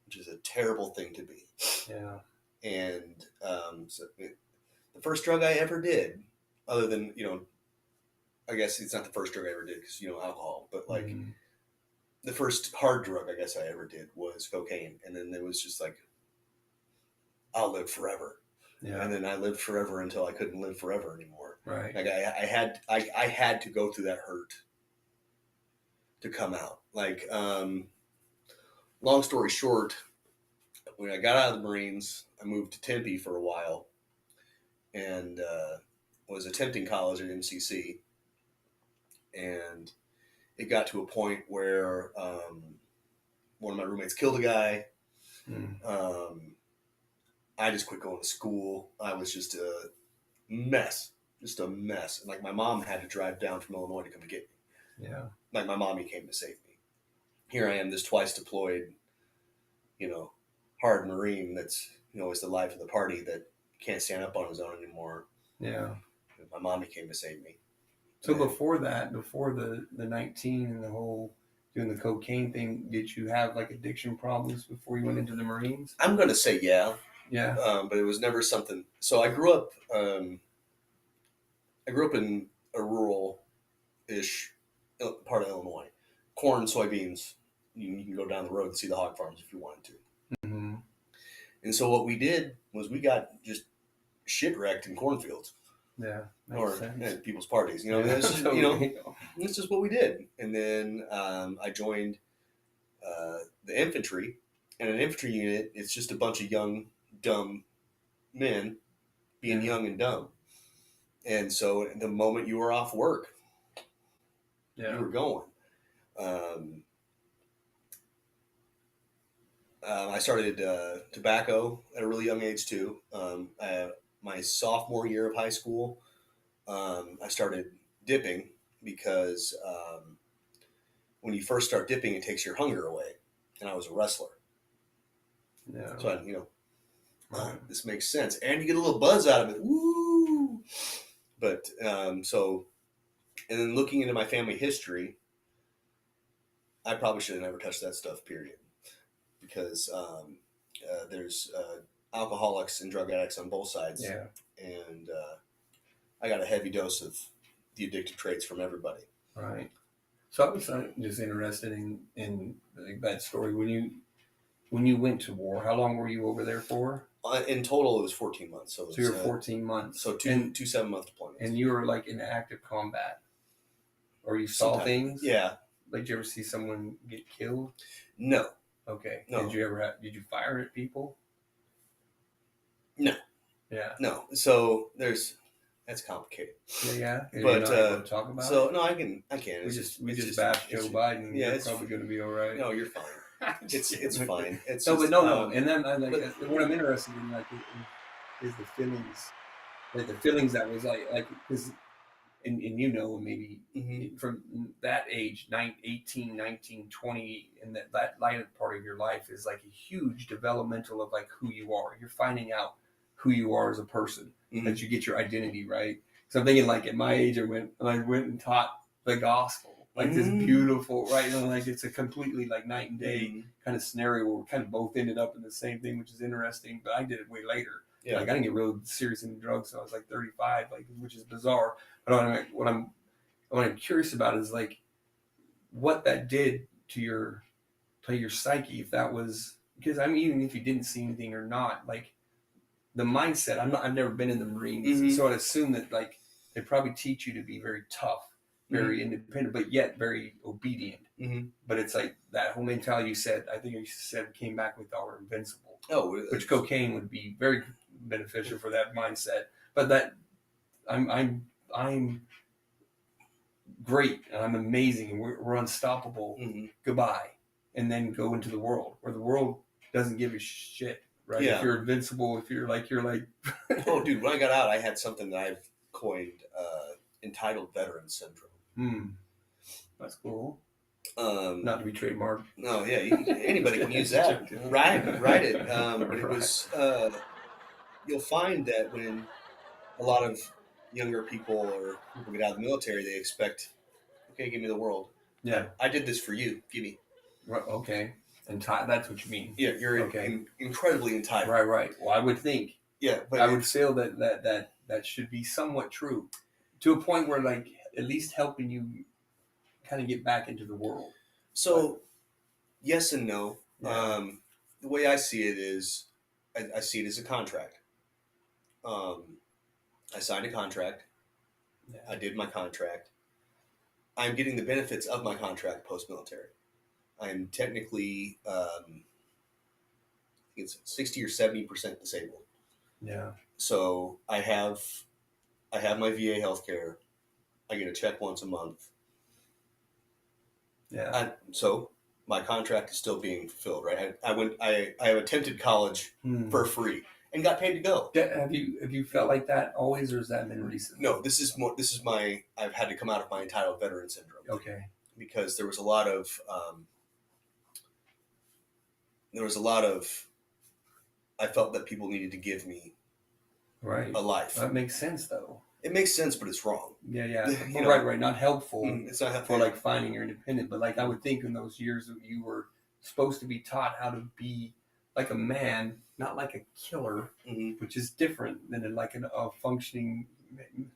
which is a terrible thing to be. Yeah. And so the first drug I ever did, other than, I guess it's not the first drug I ever did because, alcohol, but like the first hard drug I guess I ever did was cocaine. And then it was just like, I'll live forever. Yeah. And then I lived forever until I couldn't live forever anymore. Right. Like I had to go through that hurt to come out. Like, long story short, when I got out of the Marines, I moved to Tempe for a while and was attempting college at MCC. And it got to a point where one of my roommates killed a guy. I just quit going to school. I was just a mess. And like my mom had to drive down from Illinois to come to get me. Yeah. Like my mommy came to save me. Here I am, this twice deployed, hard Marine that's, is the life of the party that can't stand up on his own anymore. Yeah. And my mommy came to save me. So before that, before the 19 and the whole doing the cocaine thing, did you have like addiction problems before you went into the Marines? I'm going to say yeah. Yeah. But it was never something. So I grew up in a rural-ish part of Illinois. Corn, soybeans. You can go down the road and see the hog farms if you wanted to. Mm-hmm. And so what we did was we got just shit wrecked in cornfields. Yeah. Or at people's parties. It's just, it's just what we did. And then I joined the infantry. And an infantry unit, it's just a bunch of young, dumb men being young and dumb. And so the moment you were off work, you were going. I started tobacco at a really young age too. My sophomore year of high school, I started dipping because when you first start dipping, it takes your hunger away. And I was a wrestler. Yeah. So this makes sense. And you get a little buzz out of it. Woo! But and then looking into my family history, I probably should have never touched that stuff, period. Because there's alcoholics and drug addicts on both sides. Yeah. And I got a heavy dose of the addictive traits from everybody. Right. So I was just interested in that story. When you went to war, how long were you over there for? In total, it was 14 months. So you were 14 months. So two 7-month deployments. And you were like in active combat? Or you saw things? Yeah. Like, did you ever see someone get killed? No. Okay. No. Did you fire at people? No. Yeah. No. So that's complicated. Yeah. But you're not able to talk about so it? no, I can. We just bashed Joe Biden. Yeah, it's probably going to be all right. No, you're fine. It's fine. It's no, just, but no. And then what I'm interested in is the feelings, like the feelings that was like because and you know, maybe from that age, 18, 19, 20, and that later part of your life is like a huge developmental of like who you are. You're finding out who you are as a person, that you get your identity right. So I'm thinking like at my age, I went and taught the gospel, like this beautiful, right? And like it's a completely like night and day kind of scenario where we kind of both ended up in the same thing, which is interesting. But I did it way later. Yeah. Like I didn't get real serious into drugs, so I was like 35, like which is bizarre. But what I'm curious about is like what that did to your psyche, if that was, because I mean, even if you didn't see anything or not, like the mindset. I've never been in the Marines, so I'd assume that like they probably teach you to be very tough, very independent, but yet very obedient. But it's like that whole mentality you said. I think you said came back with our invincible. Oh, which cocaine would be very beneficial for that mindset. But that I'm great and I'm amazing and we're unstoppable. Goodbye, and then go into the world where the world doesn't give a shit. Right? Yeah. If you're invincible, if you're like oh, dude, when I got out, I had something that I've coined entitled veteran syndrome. That's cool. Not to be trademarked. No, yeah, anybody can use that. Write it. But it was. You'll find that when a lot of younger people or people get out of the military, they expect, okay, give me the world. Yeah, I did this for you. Give me. Okay. That's what you mean. Yeah, you're incredibly entitled. Right. Well, I would think. Yeah, but I would feel that should be somewhat true, to a point where like at least helping you kind of get back into the world. So, yes and no. Yeah. The way I see it is, I see it as a contract. I signed a contract. Yeah. I did my contract. I'm getting the benefits of my contract post-military. I'm technically, it's 60 or 70% disabled. Yeah. So I have my VA healthcare. I get a check once a month. Yeah. So my contract is still being fulfilled, right? I have attempted college for free and got paid to go. Have you felt like that always, or has that been recent? No, this is I've had to come out of my entitled veteran syndrome. Okay. Because there was a lot of I felt that people needed to give me a life. That makes sense, though. It makes sense, but it's wrong. Yeah. Right. Not helpful. It's not helpful for like finding your independent. But like I would think in those years that you were supposed to be taught how to be like a man, not like a killer, which is different than like a functioning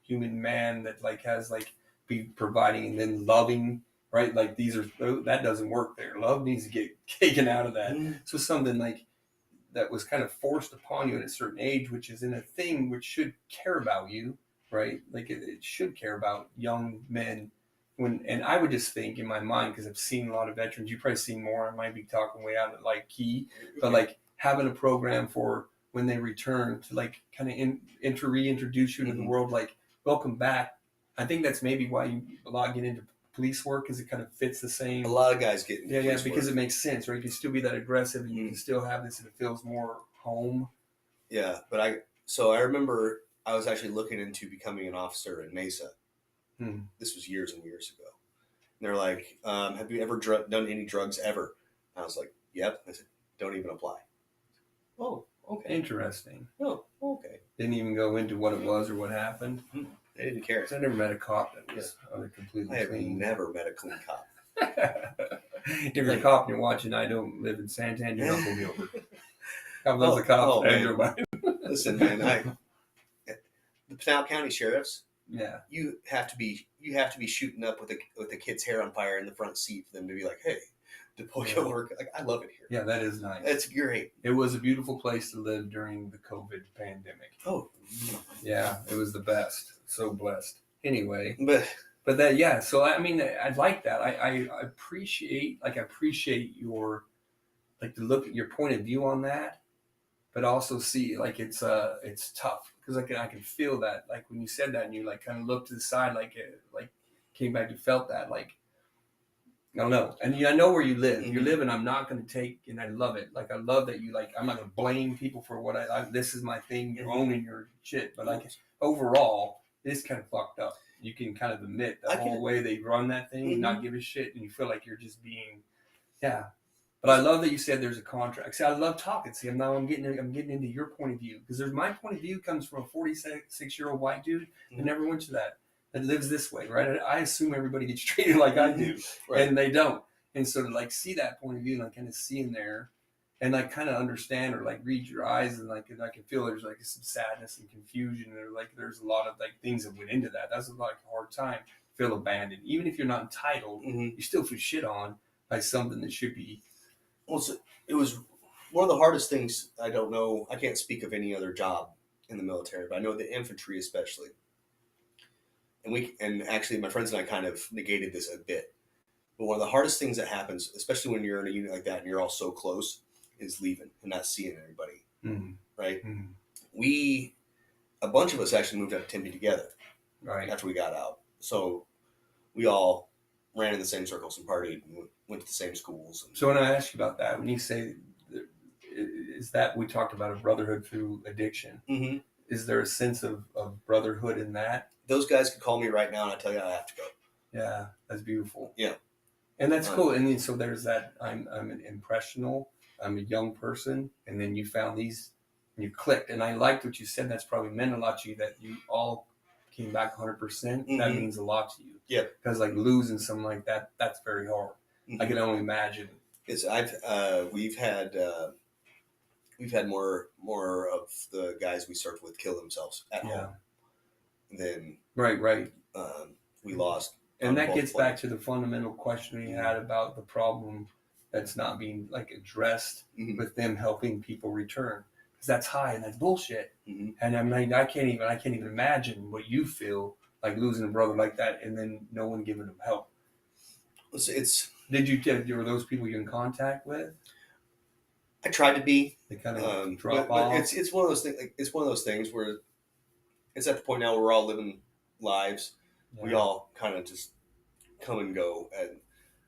human man that like has like be providing and then loving. Right, like that doesn't work there. Love needs to get taken out of that. So something like that was kind of forced upon you at a certain age, which is in a thing which should care about you, right? Like it should care about young men. And I would just think in my mind, because I've seen a lot of veterans, you've probably seen more. I might be talking way out of like key, but like having a program for when they return to like kind of reintroduce you to the world, like welcome back. I think that's maybe why a lot get into police work, because it kind of fits the same. A lot of guys get into police because work. It makes sense, right? You can still be that aggressive and you can still have this and it feels more home. Yeah, but I remember I was actually looking into becoming an officer in Mesa. This was years and years ago. And they're like, have you ever done any drugs ever? And I was like, yep. I said, don't even apply. Oh, okay. Interesting. Oh, okay. Didn't even go into what it was or what happened. They didn't care. I never met a cop that was completely I have never met a clean cop. If you're a cop and you're watching, I don't live in Santan, you're not going to be over. God bless the cops. Listen, man, the Pinal County sheriffs. Yeah. You have to be shooting up with the kid's hair on fire in the front seat for them to be like, hey, deploy your work. Like, I love it here. Yeah, that is nice. It's great. It was a beautiful place to live during the COVID pandemic. Oh. Yeah, it was the best. So blessed. Anyway. But that, yeah. So, I mean, I like that. I appreciate your, like, to look at your point of view on that, but also see, like, it's tough. Because I can feel that, like, when you said that and you, like, kind of looked to the side, like came back, you felt that, like, I don't know. And I know where you live. You live, and I'm not going to take, and I love it. Like, I love that you, like, I'm not going to blame people for what this is my thing. You're owning your shit. But, like, overall, it's kind of fucked up. you can kind of admit the whole way they run that thing and not give a shit, and you feel like you're just being, yeah. But I love that you said there's a contract. See, I love talking. See, now I'm getting into your point of view, because there's my point of view comes from a 46-year-old white dude that never went to that lives this way, right? I assume everybody gets treated like I do, and they don't. And so to like see that point of view and like kind of see in there, and like kind of understand or like read your eyes, and like I can feel there's like some sadness and confusion, or like there's a lot of like things that went into that. That's like a hard time. Feel abandoned, even if you're not entitled, you still feel shit on by something that should be. Well, it was one of the hardest things. I don't know. I can't speak of any other job in the military, but I know the infantry especially. And actually my friends and I kind of negated this a bit. But one of the hardest things that happens, especially when you're in a unit like that and you're all so close, is leaving and not seeing anybody. Right? A bunch of us actually moved up to Tempe together. Right. After we got out. So we all ran in the same circles and partied and went to the same schools. So when I ask you about that, when you say, is that we talked about a brotherhood through addiction, is there a sense of brotherhood in that? Those guys could call me right now and I tell you I have to go. Yeah, that's beautiful. Yeah. And that's cool. And then, so there's that, I'm an impressional, I'm a young person, and then you found these, and you clicked. And I liked what you said. That's probably meant a lot to you, that you all came back 100%. That means a lot to you. Yeah. Because like losing something like that, that's very hard. I can only imagine. We've had more of the guys we served with kill themselves at home. Then right. We lost. And that gets back to the fundamental question we had about the problem that's not being like addressed with them helping people return, because that's high and that's bullshit. And I mean, I can't even imagine what you feel like losing a brother like that and then no one giving them help. Were those people you're in contact with? I tried to be. They kind of drop off. But it's one of those things. Like, it's one of those things where it's at the point now where we're all living lives. Yeah. We all kind of just come and go. And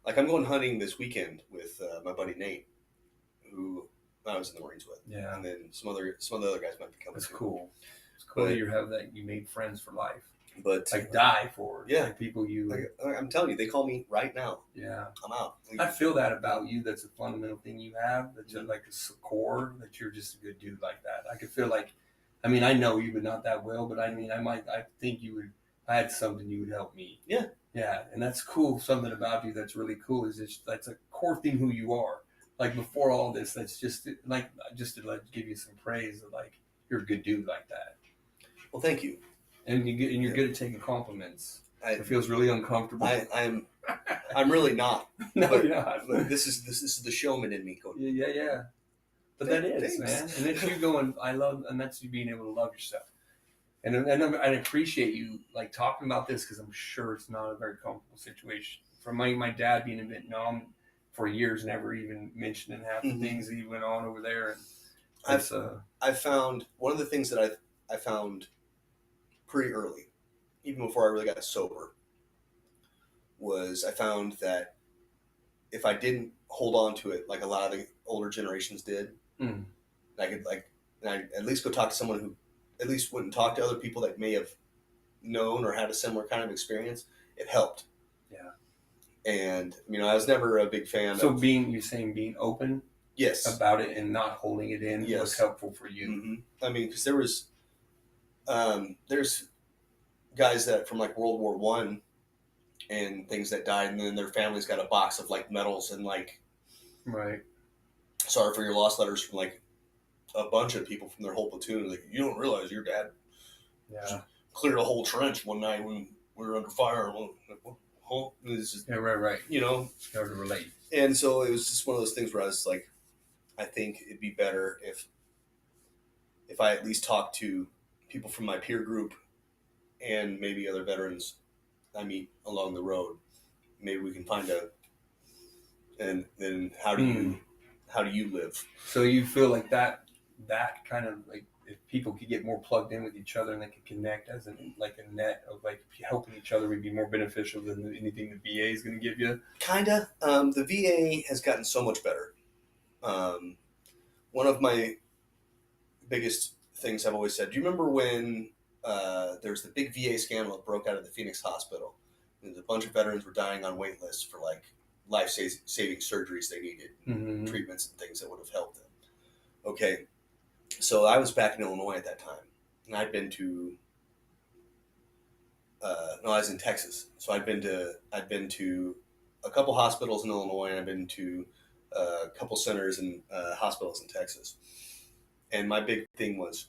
like I'm going hunting this weekend with my buddy Nate, who I was in the Marines with. Yeah. And then some of the other guys might be coming. That's cool. It's cool that you made friends for life. But like die for it. Yeah. Like people I'm telling you, they call me right now. Yeah. I'm out. I feel that about you. That's a fundamental thing you have. That's like a core, that you're just a good dude like that. I could feel like, I mean, I know you, but not that well, but I mean, I think you would, I had something you would help me. Yeah. Yeah. And that's cool. Something about you that's really cool is that's a core thing who you are. Like before all this, that's just to give you some praise of like, you're a good dude like that. Well, thank you. And you're good at taking compliments. It feels really uncomfortable. I'm really not. No, you're not. This is the showman in me going. Yeah. But that is, man. And it's you going, and that's you being able to love yourself. And I appreciate you like talking about this, because I'm sure it's not a very comfortable situation. For my dad being in Vietnam for years, never even mentioning half the things that he went on over there. And I found one of the things that I found pretty early, even before I really got sober, was I found that if I didn't hold on to it like a lot of the older generations did, I could I'd at least go talk to someone who at least wouldn't talk to other people that may have known or had a similar kind of experience. It helped. Yeah. And I was never a big fan. So you're saying being open, yes, about it and not holding it in, was helpful for you. I mean, because there's guys that from like World War I and things that died, and then their families got a box of like medals and like, right, sorry for your loss letters from like a bunch of people from their whole platoon. Like, you don't realize your dad cleared a whole trench one night when we were under fire. This is, right. Hard to relate. And so it was just one of those things where I was like, I think it'd be better if I at least talked to people from my peer group and maybe other veterans I meet along the road. Maybe we can find and then how do you live? So you feel like that kind of like, if people could get more plugged in with each other and they could connect as a net of like helping each other would be more beneficial than anything the VA is going to give you? Kinda. The VA has gotten so much better. One of my biggest things I've always said, do you remember when there's the big VA scandal that broke out of the Phoenix hospital. And a bunch of veterans were dying on wait lists for like life-saving surgeries they needed, Mm-hmm. treatments and things that would have helped them. Okay, so I was back in Illinois at that time, and I'd been to no, I was in Texas. So I'd been to a couple hospitals in Illinois, and I've been to a couple centers and hospitals in Texas. And my big thing was,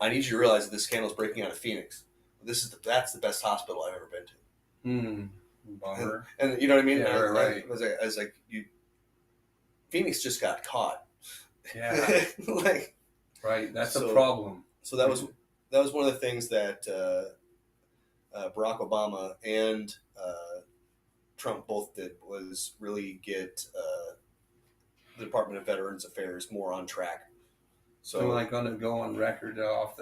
I need you to realize that this scandal is breaking out of Phoenix. That's the best hospital I've ever been to. Bummer. And you know what I mean? Yeah, right. I was like, Phoenix just got caught. Yeah. Like, Right. That's So- a problem. so that was one of the things that Barack Obama and Trump both did, was really get the Department of Veterans Affairs more on track. So like going to go on record off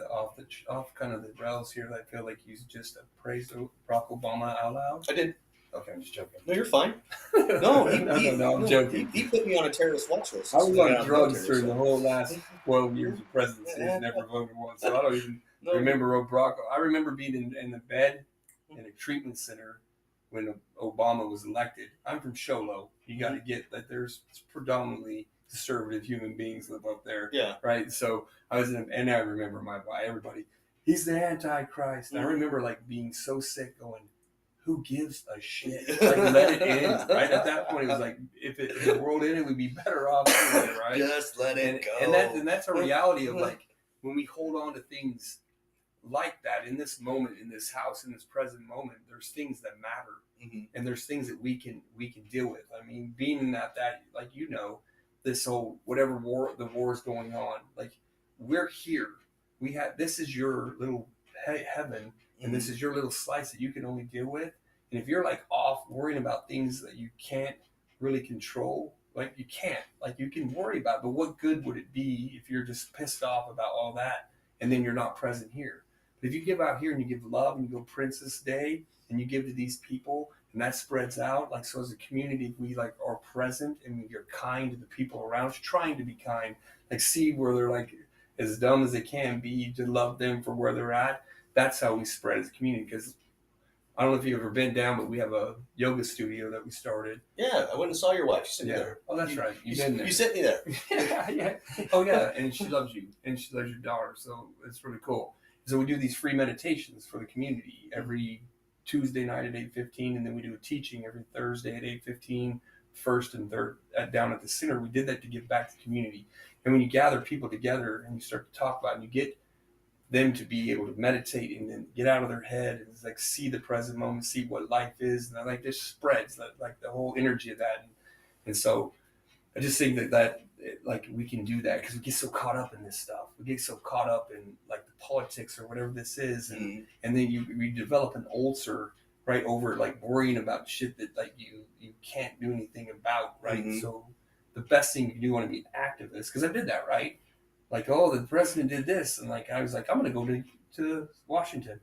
kind of the rails here. I feel like you just praised Barack Obama out loud. I did. Okay, I'm just joking. No, you're fine. No, I'm joking. He put me on a terrorist watch list. I was Yeah, on drugs military, through the whole last 12 years of presidency and never voted once. So I don't even remember Barack. I remember being in the bed in a treatment center when Obama was elected. I'm from Sholo. You got to get that there's predominantly conservative human beings live up there. Yeah. Right. So I was and I remember everybody, he's the Antichrist. And I remember like being so sick going, who gives a shit? Like, let it end. Right at that point, it was like, if the world ended, we'd be better off anyway, right? Just let it go. And that's a reality of like when we hold on to things like that in this moment, in this house, in this present moment. There's things that matter, Mhm. and there's things that we can deal with. I mean, being in that like this whole whatever the war is going on, like we're here. This is your little heaven. And this is your little slice that you can only deal with. And if you're like off worrying about things that you can't really control, like you can't, like you can worry about, but what good would it be if you're just pissed off about all that and then you're not present here? But if you give out here and you give love and you go Princess Day and you give to these people and that spreads out, like, so as a community, if we like are present and we are kind to the people around us, trying to be kind, like see where they're like as dumb as they can be, to love them for where they're at. That's how we spread as a community. Because I don't know if you've ever been down, but we have a yoga studio that we started. Yeah, I went and saw your wife. She sent me there. Oh, that's right. You've been there. You sent me there. Yeah. Oh, yeah. And she loves you. And she loves your daughter. So it's really cool. So we do these free meditations for the community every Tuesday night at 8:15. And then we do a teaching every Thursday at 8:15, first and third down at the center. We did that to give back to the community. And when you gather people together and you start to talk about it, and you get them to be able to meditate and then get out of their head and like see the present moment, see what life is, and that like just spreads like the whole energy of that. And so I just think that like we can do that because we get so caught up in this stuff. We get so caught up in like the politics or whatever this is, and then we develop an ulcer right over like worrying about shit that like you can't do anything about, right? Mm-hmm. So the best thing you can do want to be an activist, because I did that, right? Like, oh, the president did this. And like, I was like, I'm going to go to Washington.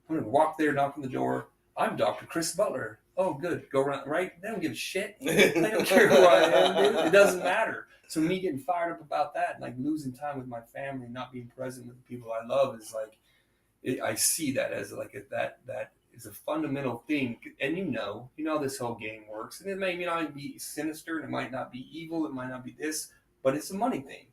I'm going to walk there, knock on the door. I'm Dr. Chris Butler. Oh, good. Go around, right? They don't give a shit. They don't care who I am, dude. It doesn't matter. So me getting fired up about that and like losing time with my family, not being present with the people I love is like, I see that as like that is a fundamental thing. And you know this whole game works. And it may not be sinister and it might not be evil. It might not be this, but it's a money thing.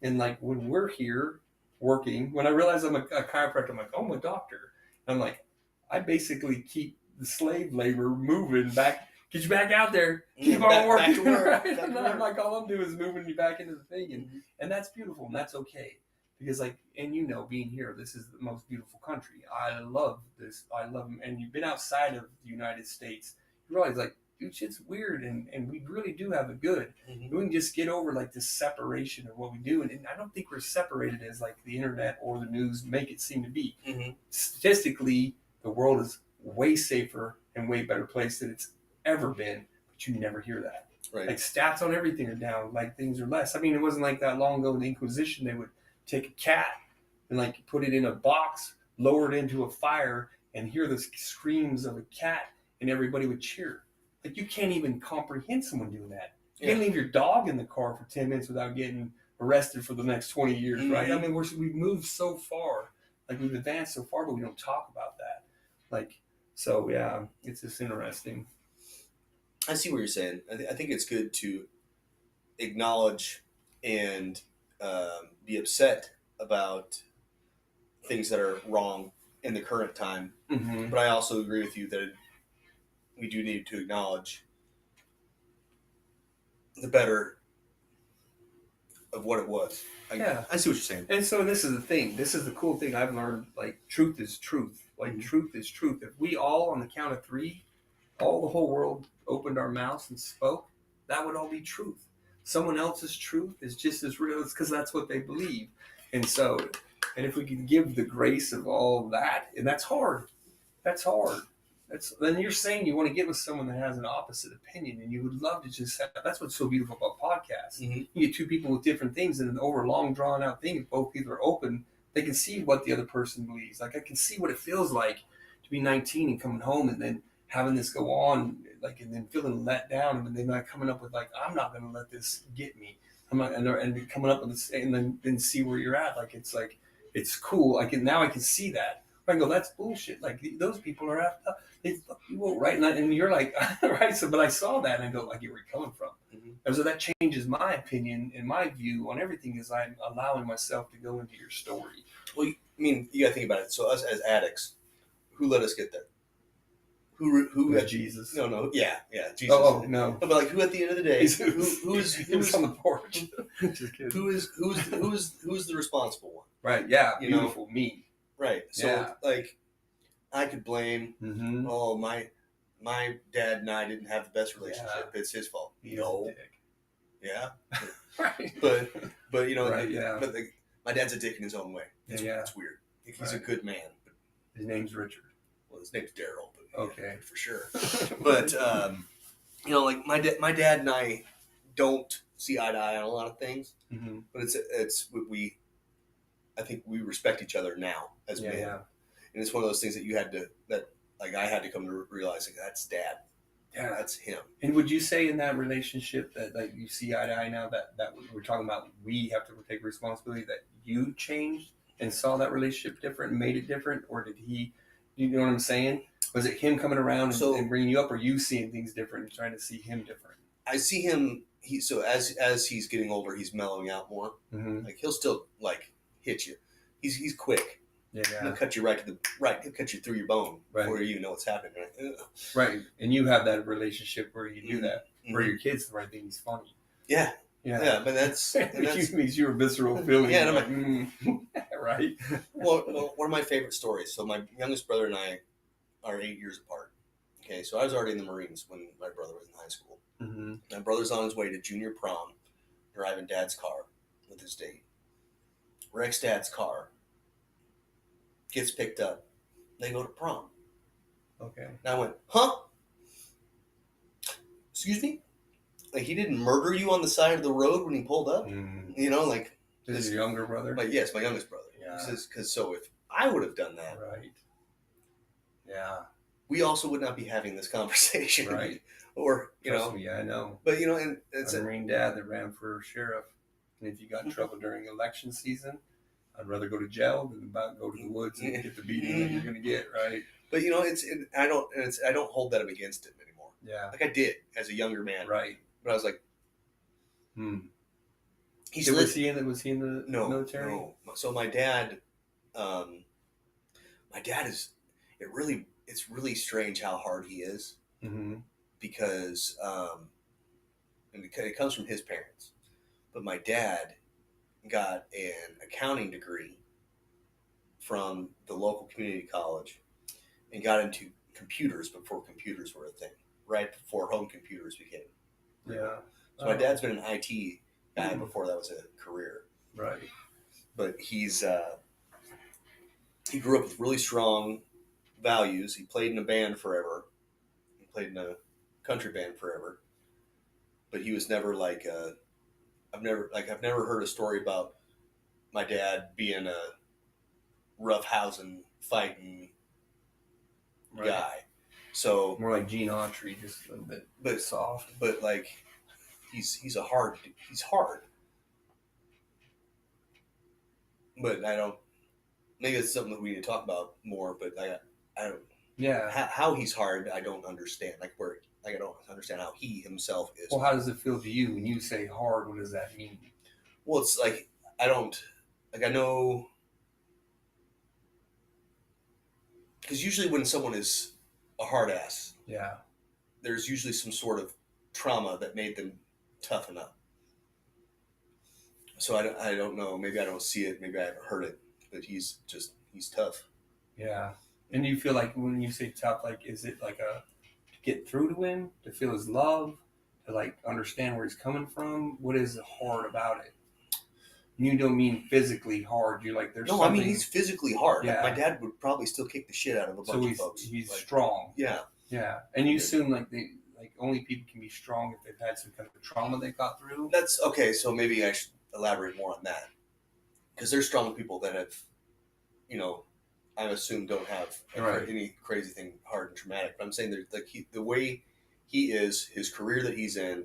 And like when we're here working, when I realize I'm a chiropractor, I'm like, oh, I'm a doctor. And I'm like, I basically keep the slave labor moving back, get you back out there, keep on working. Back to work. Right? And I'm like, all I'm doing is moving you back into the thing. And that's beautiful and that's okay. Because like, and being here, this is the most beautiful country. I love this. I love them. And you've been outside of the United States, you realize like, dude, shit's weird, and we really do have it good. Mm-hmm. We can just get over like this separation of what we do, and I don't think we're separated as like the internet or the news make it seem to be. Mm-hmm. Statistically, the world is way safer and way better place than it's ever been, but you never hear that. Right. Like stats on everything are down, like things are less. I mean, it wasn't like that long ago in the Inquisition, they would take a cat and like put it in a box, lower it into a fire, and hear the screams of a cat, and everybody would cheer. Like, you can't even comprehend someone doing that. You can't leave your dog in the car for 10 minutes without getting arrested for the next 20 years, right? I mean, we've moved so far Like we've advanced so far, but we don't talk about that. Like, so yeah, it's just interesting. I see what you're saying. I think it's good to acknowledge and be upset about things that are wrong in the current time. Mm-hmm. But I also agree with you that we do need to acknowledge the better of what it was. Yeah. I see what you're saying. And so this is the thing. This is the cool thing I've learned. Like, truth is truth. Like, truth is truth. If we all, on the count of 3, all the whole world opened our mouths and spoke, that would all be truth. Someone else's truth is just as real. It's because that's what they believe. And so, and if we can give the grace of all that, and that's hard. That's hard. Then you're saying you want to get with someone that has an opposite opinion, and you would love to just have. That's what's so beautiful about podcasts. Mm-hmm. You get 2 people with different things, and over a long, drawn out thing, if both people are open, they can see what the other person believes. Like I can see what it feels like to be 19 and coming home, and then having this go on, like, and then feeling let down, and then like coming up with like, I'm not going to let this get me. I'm not, and coming up with this, and then see where you're at. Like it's cool. I can see that. I go, that's bullshit. Like those people are after. They fuck you up, right? And you're like, right. So, but I saw that and I go, I get where you're coming from. Mm-hmm. And so that changes my opinion and my view on everything as I'm allowing myself to go into your story. Well, I mean, you got to think about it. So us as addicts, who let us get there? Who had Jesus? No, yeah, Jesus. Oh no. But like, who at the end of the day? Who's on the porch? Just kidding. Who's the responsible one? Right. Yeah. Beautiful. Me. Right. So like, I could blame. Mm-hmm. Oh, my dad and I didn't have the best relationship. It's his fault. No. Yeah. Right. But you know. Right. Yeah. But my dad's a dick in his own way. It's weird. He's a good man. But his name's Richard. Well, his name's Daryl. Okay, for sure. But you know, like my dad and I don't see eye to eye on a lot of things. Mm-hmm. But I think we respect each other now as men. Yeah. And it's one of those things that I had to come to realize, like, that's Dad. Yeah, that's him. And would you say in that relationship that like you see eye to eye now that we're talking about, we have to take responsibility, that you changed and saw that relationship different and made it different, or did he? You know what I'm saying? Was it him coming around and bringing you up, or you seeing things different and trying to see him different? I see him. As he's getting older, he's mellowing out more. Mm-hmm. Like he'll still like hit you. He's quick. Yeah. He'll cut you He'll cut you through your bone before you know what's happening. Right. Right. And you have that relationship where you do that, where your kid's the right thing. He's funny. Yeah. Yeah. But that's means your visceral feeling. Yeah. Like, right. Well, one of my favorite stories. So my youngest brother and I are 8 years apart. Okay, so I was already in the Marines when my brother was in high school. Mm-hmm. My brother's on his way to junior prom, driving Dad's car with his date. Wrecks Dad's car. Gets picked up. They go to prom. Okay. And I went, huh? Excuse me? Like, he didn't murder you on the side of the road when he pulled up? Mm. You know, like... This is your younger brother? Yes, my youngest brother. Yeah. Because so if I would have done that... Right. Yeah. We also would not be having this conversation. Right. Or, Trust me, I know. But, and it's a Marine dad that ran for sheriff. And if you got in trouble during election season, I'd rather go to jail than about go to the woods and get the beating that you're going to get, right? But, I don't hold that against him anymore. Yeah. Like I did as a younger man. Right. But I was like, Was he in the military? No. So my dad is, it's really strange how hard he is. Mm-hmm. Because and it comes from his parents. But my dad got an accounting degree from the local community college and got into computers before computers were a thing, right before home computers became. Yeah. So my dad's been an IT guy before that was a career. Right. But he grew up with really strong values. He played in a band forever. He played in a country band forever. But he was never like I've never heard a story about my dad being a roughhousing, fighting guy. So more like Gene Autry, just a little bit, soft. But like he's hard. But maybe it's something that we need to talk about more. But I don't. Yeah. How he's hard, I don't understand. Like I don't understand how he himself is. Well, how does it feel to you when you say hard? What does that mean? Well, it's like I don't like I know because usually when someone is a hard ass, Yeah. there's usually some sort of trauma that made them toughen up. So I don't know. Maybe I don't see it. Maybe I haven't heard it. But he's tough. Yeah. And you feel like when you say tough, like, is it like to get through to him, to feel his love, to like understand where he's coming from? What is hard about it? You don't mean physically hard. You're like, there's No, I mean, he's physically hard. Yeah. Like, my dad would probably still kick the shit out of a bunch of folks. He's like, strong. Yeah. Yeah. And you assume like only people can be strong if they've had some kind of trauma they got through. That's okay. So maybe I should elaborate more on that. Because there's strong people that have, I assume don't have any crazy thing hard and traumatic. But I'm saying that like the way he is, his career that he's in,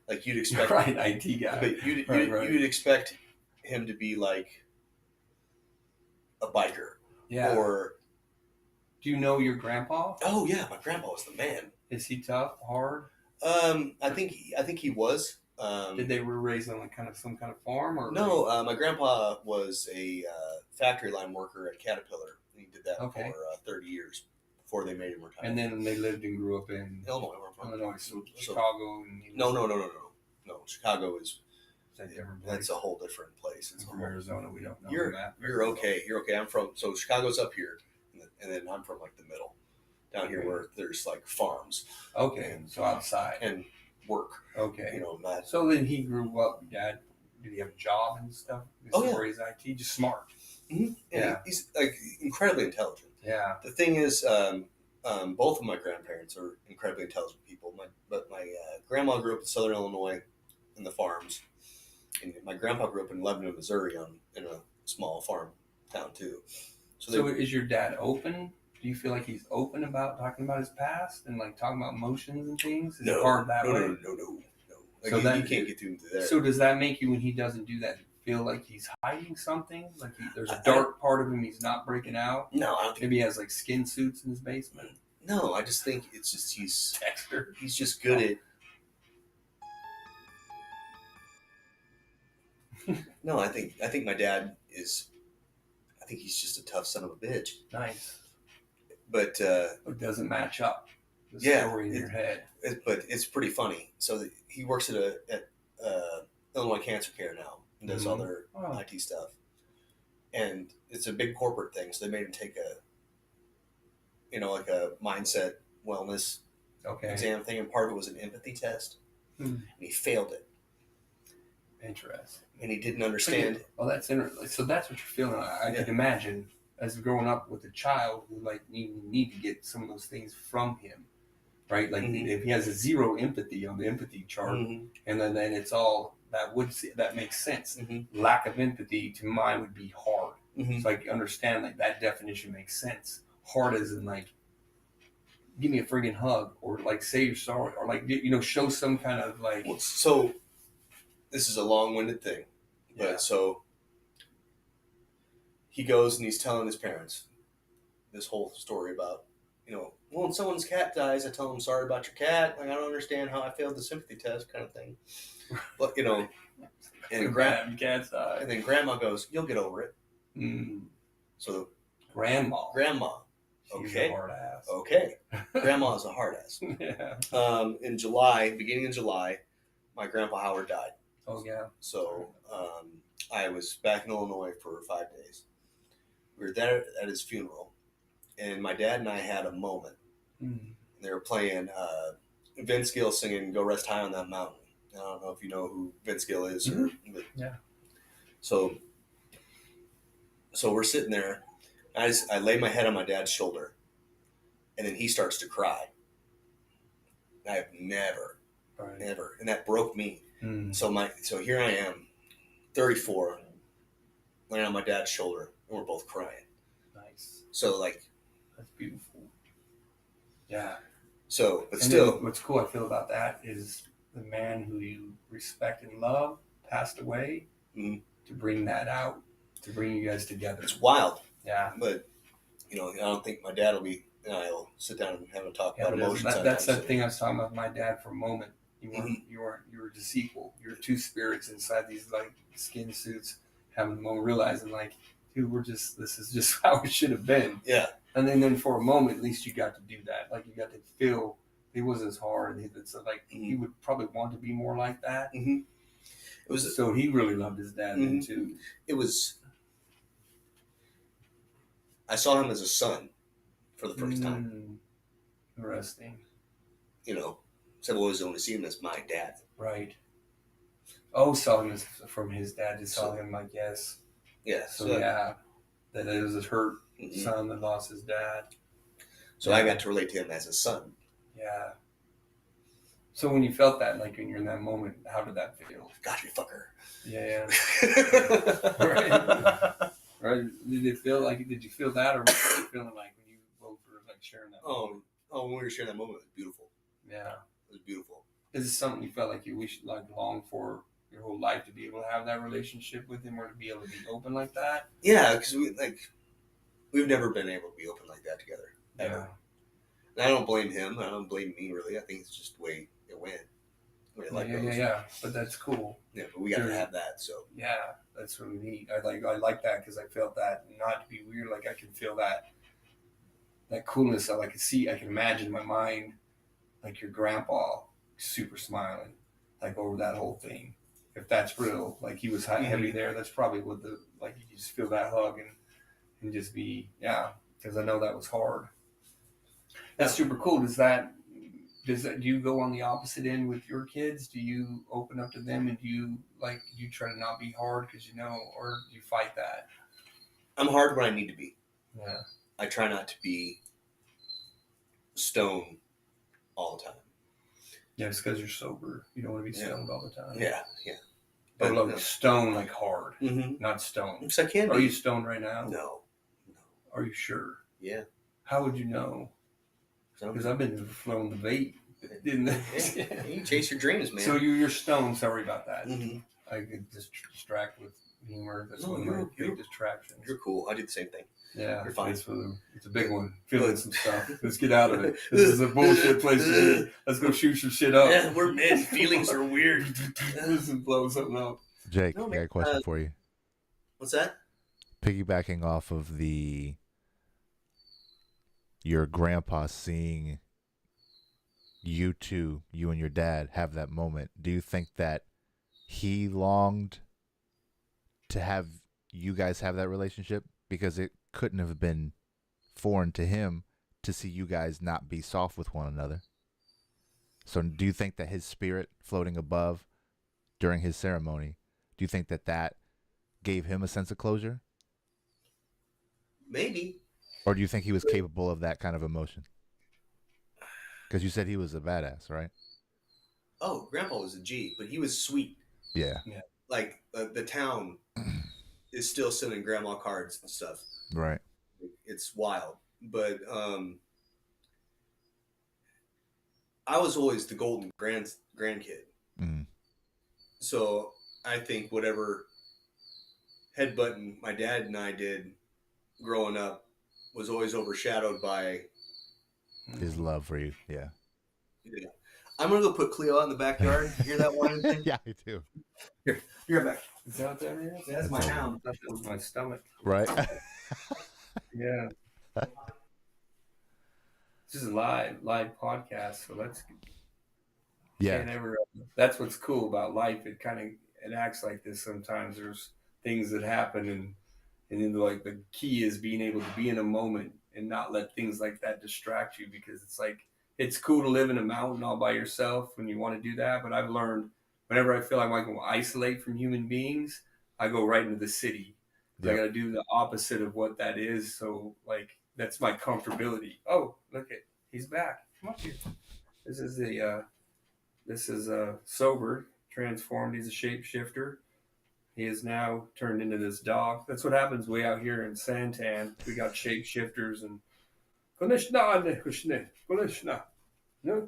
like you'd expect. Right, IT guy. But you'd expect him to be like a biker. Yeah. Or. Do you know your grandpa? Oh yeah, my grandpa was the man. Is he tough, hard? I think he was. Did they were raised on like some kind of farm or no? My grandpa was a factory line worker at Caterpillar. He did that for 30 years before they made him retire. And then they lived and grew up in Illinois. So Chicago. No. Chicago is different place. That's a whole different place. It's from Arizona. We don't know. You're okay. You're okay. I'm from Chicago's up here, and then I'm from like the middle, down here where there's like farms. Okay, so outside and work. Okay, not. So then he grew up. Dad, did he have a job and stuff? Or he's IT, just smart. Mm-hmm. Yeah, he's like incredibly intelligent. Yeah. The thing is, both of my grandparents are incredibly intelligent people. But my grandma grew up in Southern Illinois, in the farms, and my grandpa grew up in Lebanon, Missouri, in a small farm town too. So is your dad open? Do you feel like he's open about talking about his past and like talking about emotions and things? Is it hard that way? No. Like so you can't get into there. So does that make you, when he doesn't do that, feel like he's hiding something? Like there's a dark part of him he's not breaking out? No, I don't think. Maybe he has like skin suits in his basement? No, I just think it's just he's Dexter. He's just good at. No, I think my dad is. I think he's just a tough son of a bitch. Nice. But it doesn't match up. The story in your head. But it's pretty funny. So he works at Illinois Cancer Care now and does all their IT stuff. And it's a big corporate thing. So they made him take like a mindset wellness exam thing. And part of it was an empathy test. And he failed it. Interesting. And he didn't understand. Well, that's interesting. So that's what you're feeling. I can imagine as growing up with a child who like need to get some of those things from him, right? Like if he has a zero empathy on the empathy chart, and then it's all that makes sense. Lack of empathy to mine would be hard. So I understand like that definition makes sense. Hard as in like give me a friggin' hug or like say you're sorry or like show some kind of like. Well, so this is a long-winded thing, but so he goes and he's telling his parents this whole story about, when someone's cat dies, I tell them sorry about your cat. Like I don't understand how I failed the sympathy test, kind of thing. But and and then grandma goes, "You'll get over it." So grandma, she's a hard ass. Okay, grandma's a hard ass. In beginning of July, my grandpa Howard died. Oh yeah. So I was back in Illinois for 5 days. We were there at his funeral, and my dad and I had a moment. They were playing Vince Gill singing "Go Rest High on That Mountain." I don't know if you know who Vince Gill is. Yeah. So we're sitting there. I lay my head on my dad's shoulder, and then he starts to cry. I've never, and that broke me. So here I am, 34, laying on my dad's shoulder, and we're both crying. Nice. So like, that's beautiful. Yeah. So, but and still, what's cool I feel about that is the man who you respect and love passed away to bring that out, to bring you guys together. It's wild. Yeah. But I don't think my dad will be. He'll sit down and have a talk Yeah, about but emotions. that's sometimes. that thing I was talking about with my dad for a moment. You weren't, Mhm. you were just equal. You were two spirits inside these like skin suits, having a moment, realizing like, dude, this is just how it should have been. Yeah. And then for a moment, at least you got to do that. Like you got to feel it wasn't as hard. It's like he would probably want to be more like that. Mm-hmm. It was So he really loved his dad then too. It was. I saw him as a son for the first time. Interesting. So I've always only seen him as my dad. Right. Oh, saw him from his dad. Just saw him, I guess. Yeah. So yeah, that it was a hurt son that lost his dad. So I got to relate to him as a son. Yeah. So when you felt that, like when you're in that moment, how did that feel? Got you, fucker. Yeah. Right. Did you feel that, or were you feeling like when you both were like sharing that moment? When we were sharing that moment, it was beautiful. Yeah. It was beautiful. Is this something you felt like you wish, like, long for your whole life to be able to have that relationship with him, or to be able to be open like that? Yeah, because we've never been able to be open like that together ever. Yeah. And I don't blame him. I don't blame me really. I think it's just the way it went. Yeah. But that's cool. Yeah, but we got to have that. So yeah, that's really neat. I like that because I felt that, not to be weird. Like I can feel that coolness. I can imagine in my mind, like your grandpa super smiling, like over that whole thing. If that's real, like he was heavy there. That's probably what you just feel that hug and just be, because I know that was hard. That's super cool. Do you go on the opposite end with your kids? Do you open up to them, and do you try to not be hard because or do you fight that? I'm hard when I need to be. Yeah. I try not to be stone all the time. Yeah, it's because you're sober. You don't want to be stoned all the time. Yeah. But look, stone like hard, Mm-hmm. not stone. Because I can be. Are you stoned right now? No. Are you sure? Yeah. How would you know? Because I've been flowing the vape. Yeah. You chase your dreams, man. So you're stoned. Sorry about that. Mm-hmm. I could just distract with humor. That's No, one of my big distractions. You're cool. I do the same thing. Yeah, you're fine. It's a big one. Feeling some stuff. Let's get out of it. This is a bullshit place to be. Let's go shoot some shit up. Yeah, we're men. Feelings are weird. Let's blow something up. Jake, I got a question for you. What's that? Piggybacking off of your grandpa seeing you and your dad have that moment, do you think that he longed to have you guys have that relationship? Because it couldn't have been foreign to him to see you guys not be soft with one another. So do you think that his spirit floating above during his ceremony, do you think that gave him a sense of closure? Maybe. Or do you think he was capable of that kind of emotion? Because you said he was a badass, right? Oh, Grandpa was a G, but he was sweet. Yeah. Like the town is still sending Grandma cards and stuff. Right. It's wild. But I was always the golden grandkid. Mm. So I think whatever headbutting my dad and I did growing up was always overshadowed by his love for you. Yeah. I'm gonna go put Cleo out in the backyard. You hear that whining thing? Yeah, I do. Here, you're back. Is that what that is? That's my hound. That was my stomach. Right. Yeah. This is a live podcast, so that's what's cool about life. It acts like this sometimes. There's things that happen, and then like the key is being able to be in a moment and not let things like that distract you, because it's cool to live in a mountain all by yourself when you want to do that. But I've learned whenever I feel like I can isolate from human beings, I go right into the city. Yep. I got to do the opposite of what that is. So that's my comfortability. Oh, look he's back. Come up here. This is sober, transformed. He's a shapeshifter. He is now turned into this dog. That's what happens way out here in Santan. We got shapeshifters and no.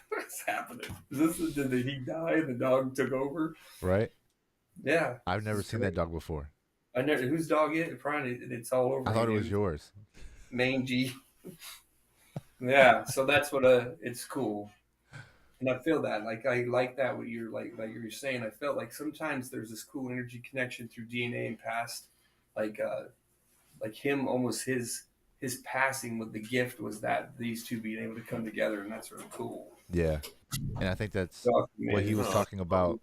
What's happening? Did he die and the dog took over? Right. Yeah. I've never seen that dog before. I never. Whose dog is it? Probably it's all over. I thought it you, was yours. mangy. Yeah, so that's what it's cool. And I feel that, like, I like that what you're you're saying. I felt like sometimes there's this cool energy connection through DNA and past, like like him, almost his passing with the gift was that these two being able to come together, and that's really cool. Yeah, and I think that's what he Documented. was talking about,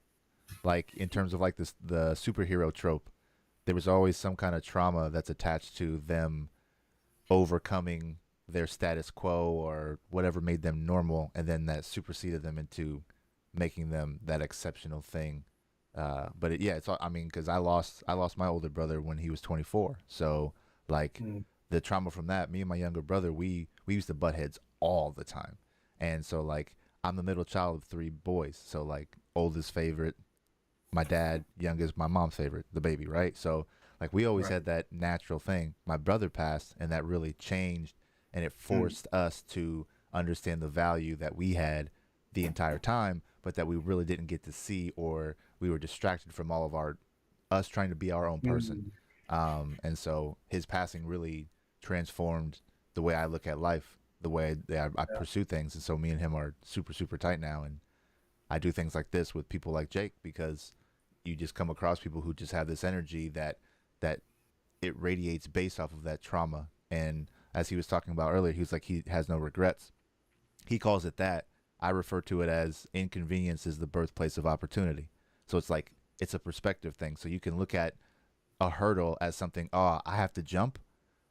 like in terms of like this the superhero trope. There was always some kind of trauma that's attached to them overcoming their status quo or whatever made them normal, and then that superseded them into making them that exceptional thing. But yeah, it's I mean, because I lost my older brother when he was 24, so like Mm. the trauma from that, me and my younger brother, we used to butt heads all the time, and so like I'm the middle child of three boys, so like oldest favorite, my dad, youngest, my mom's favorite, the baby, right? So like we always Right. had that natural thing. My brother passed, and that really changed, and it Mm. forced us to understand the value that we had the entire time, but that we really didn't get to see, or we were distracted from all of our us trying to be our own person. Mm. And so his passing really transformed the way I look at life, the way that I Yeah. pursue things. And so me and him are super, super tight now. And I do things like this with people like Jake because you just come across people who just have this energy that it radiates based off of that trauma. And as he was talking about earlier, he was like he has no regrets. He calls it that. I refer to it as inconvenience is the birthplace of opportunity. So it's like it's a perspective thing. So you can look at a hurdle as something, oh, I have to jump,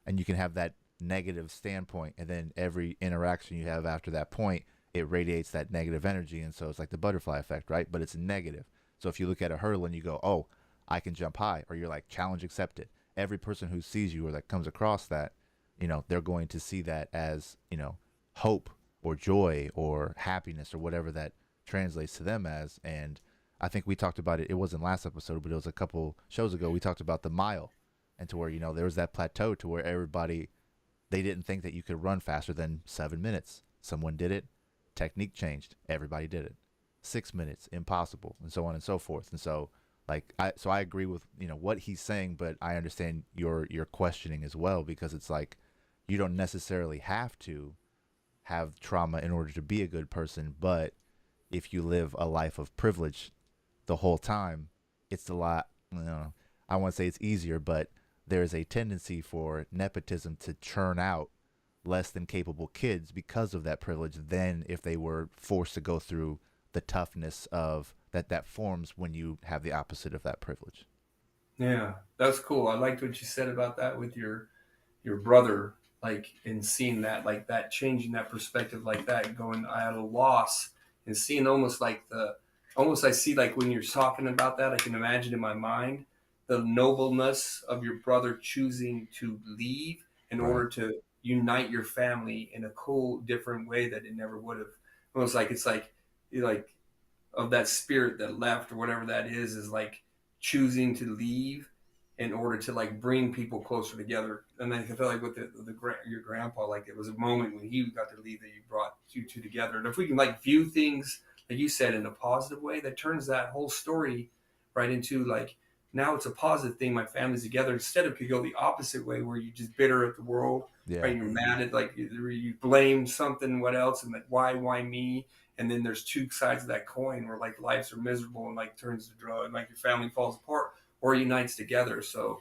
and you can have that negative standpoint, and then every interaction you have after that point, it radiates that negative energy, and so it's like the butterfly effect, right? But it's negative. So if you look at a hurdle and you go, oh, I can jump high, or you're like challenge accepted, every person who sees you or that comes across that, they're going to see that as hope or joy or happiness or whatever that translates to them as. And I think we talked about it. It wasn't last episode, but it was a couple shows ago. We talked about the mile, and to where there was that plateau to where everybody, they didn't think that you could run faster than 7 minutes. Someone did it, technique changed, everybody did it. 6 minutes, impossible, and so on and so forth. And so, like, I agree with what he's saying, but I understand your questioning as well, because it's like you don't necessarily have to have trauma in order to be a good person, but if you live a life of privilege the whole time, it's a lot. I want to say it's easier, but there's a tendency for nepotism to churn out less than capable kids because of that privilege than if they were forced to go through the toughness of that forms when you have the opposite of that privilege. Yeah, that's cool. I liked what you said about that with your brother, like in seeing that, like that, changing that perspective, like that, going at a loss and seeing almost like almost I see like when you're talking about that, I can imagine in my mind the nobleness of your brother choosing to leave in Right. order to unite your family in a cool, different way that it never would have. Almost like it's like you like of that spirit that left or whatever that is like choosing to leave in order to like bring people closer together. And I feel like with your grandpa, like it was a moment when he got to leave that you brought you two together. And if we can like view things like you said in a positive way, that turns that whole story right into like now it's a positive thing. My family's together instead of could go the opposite way where you just bitter at the world, Yeah. right? You're mad at like you blame something, what else, and like why me? And then there's two sides of that coin where like lives are miserable and like turns to drug and like your family falls apart or unites together. So,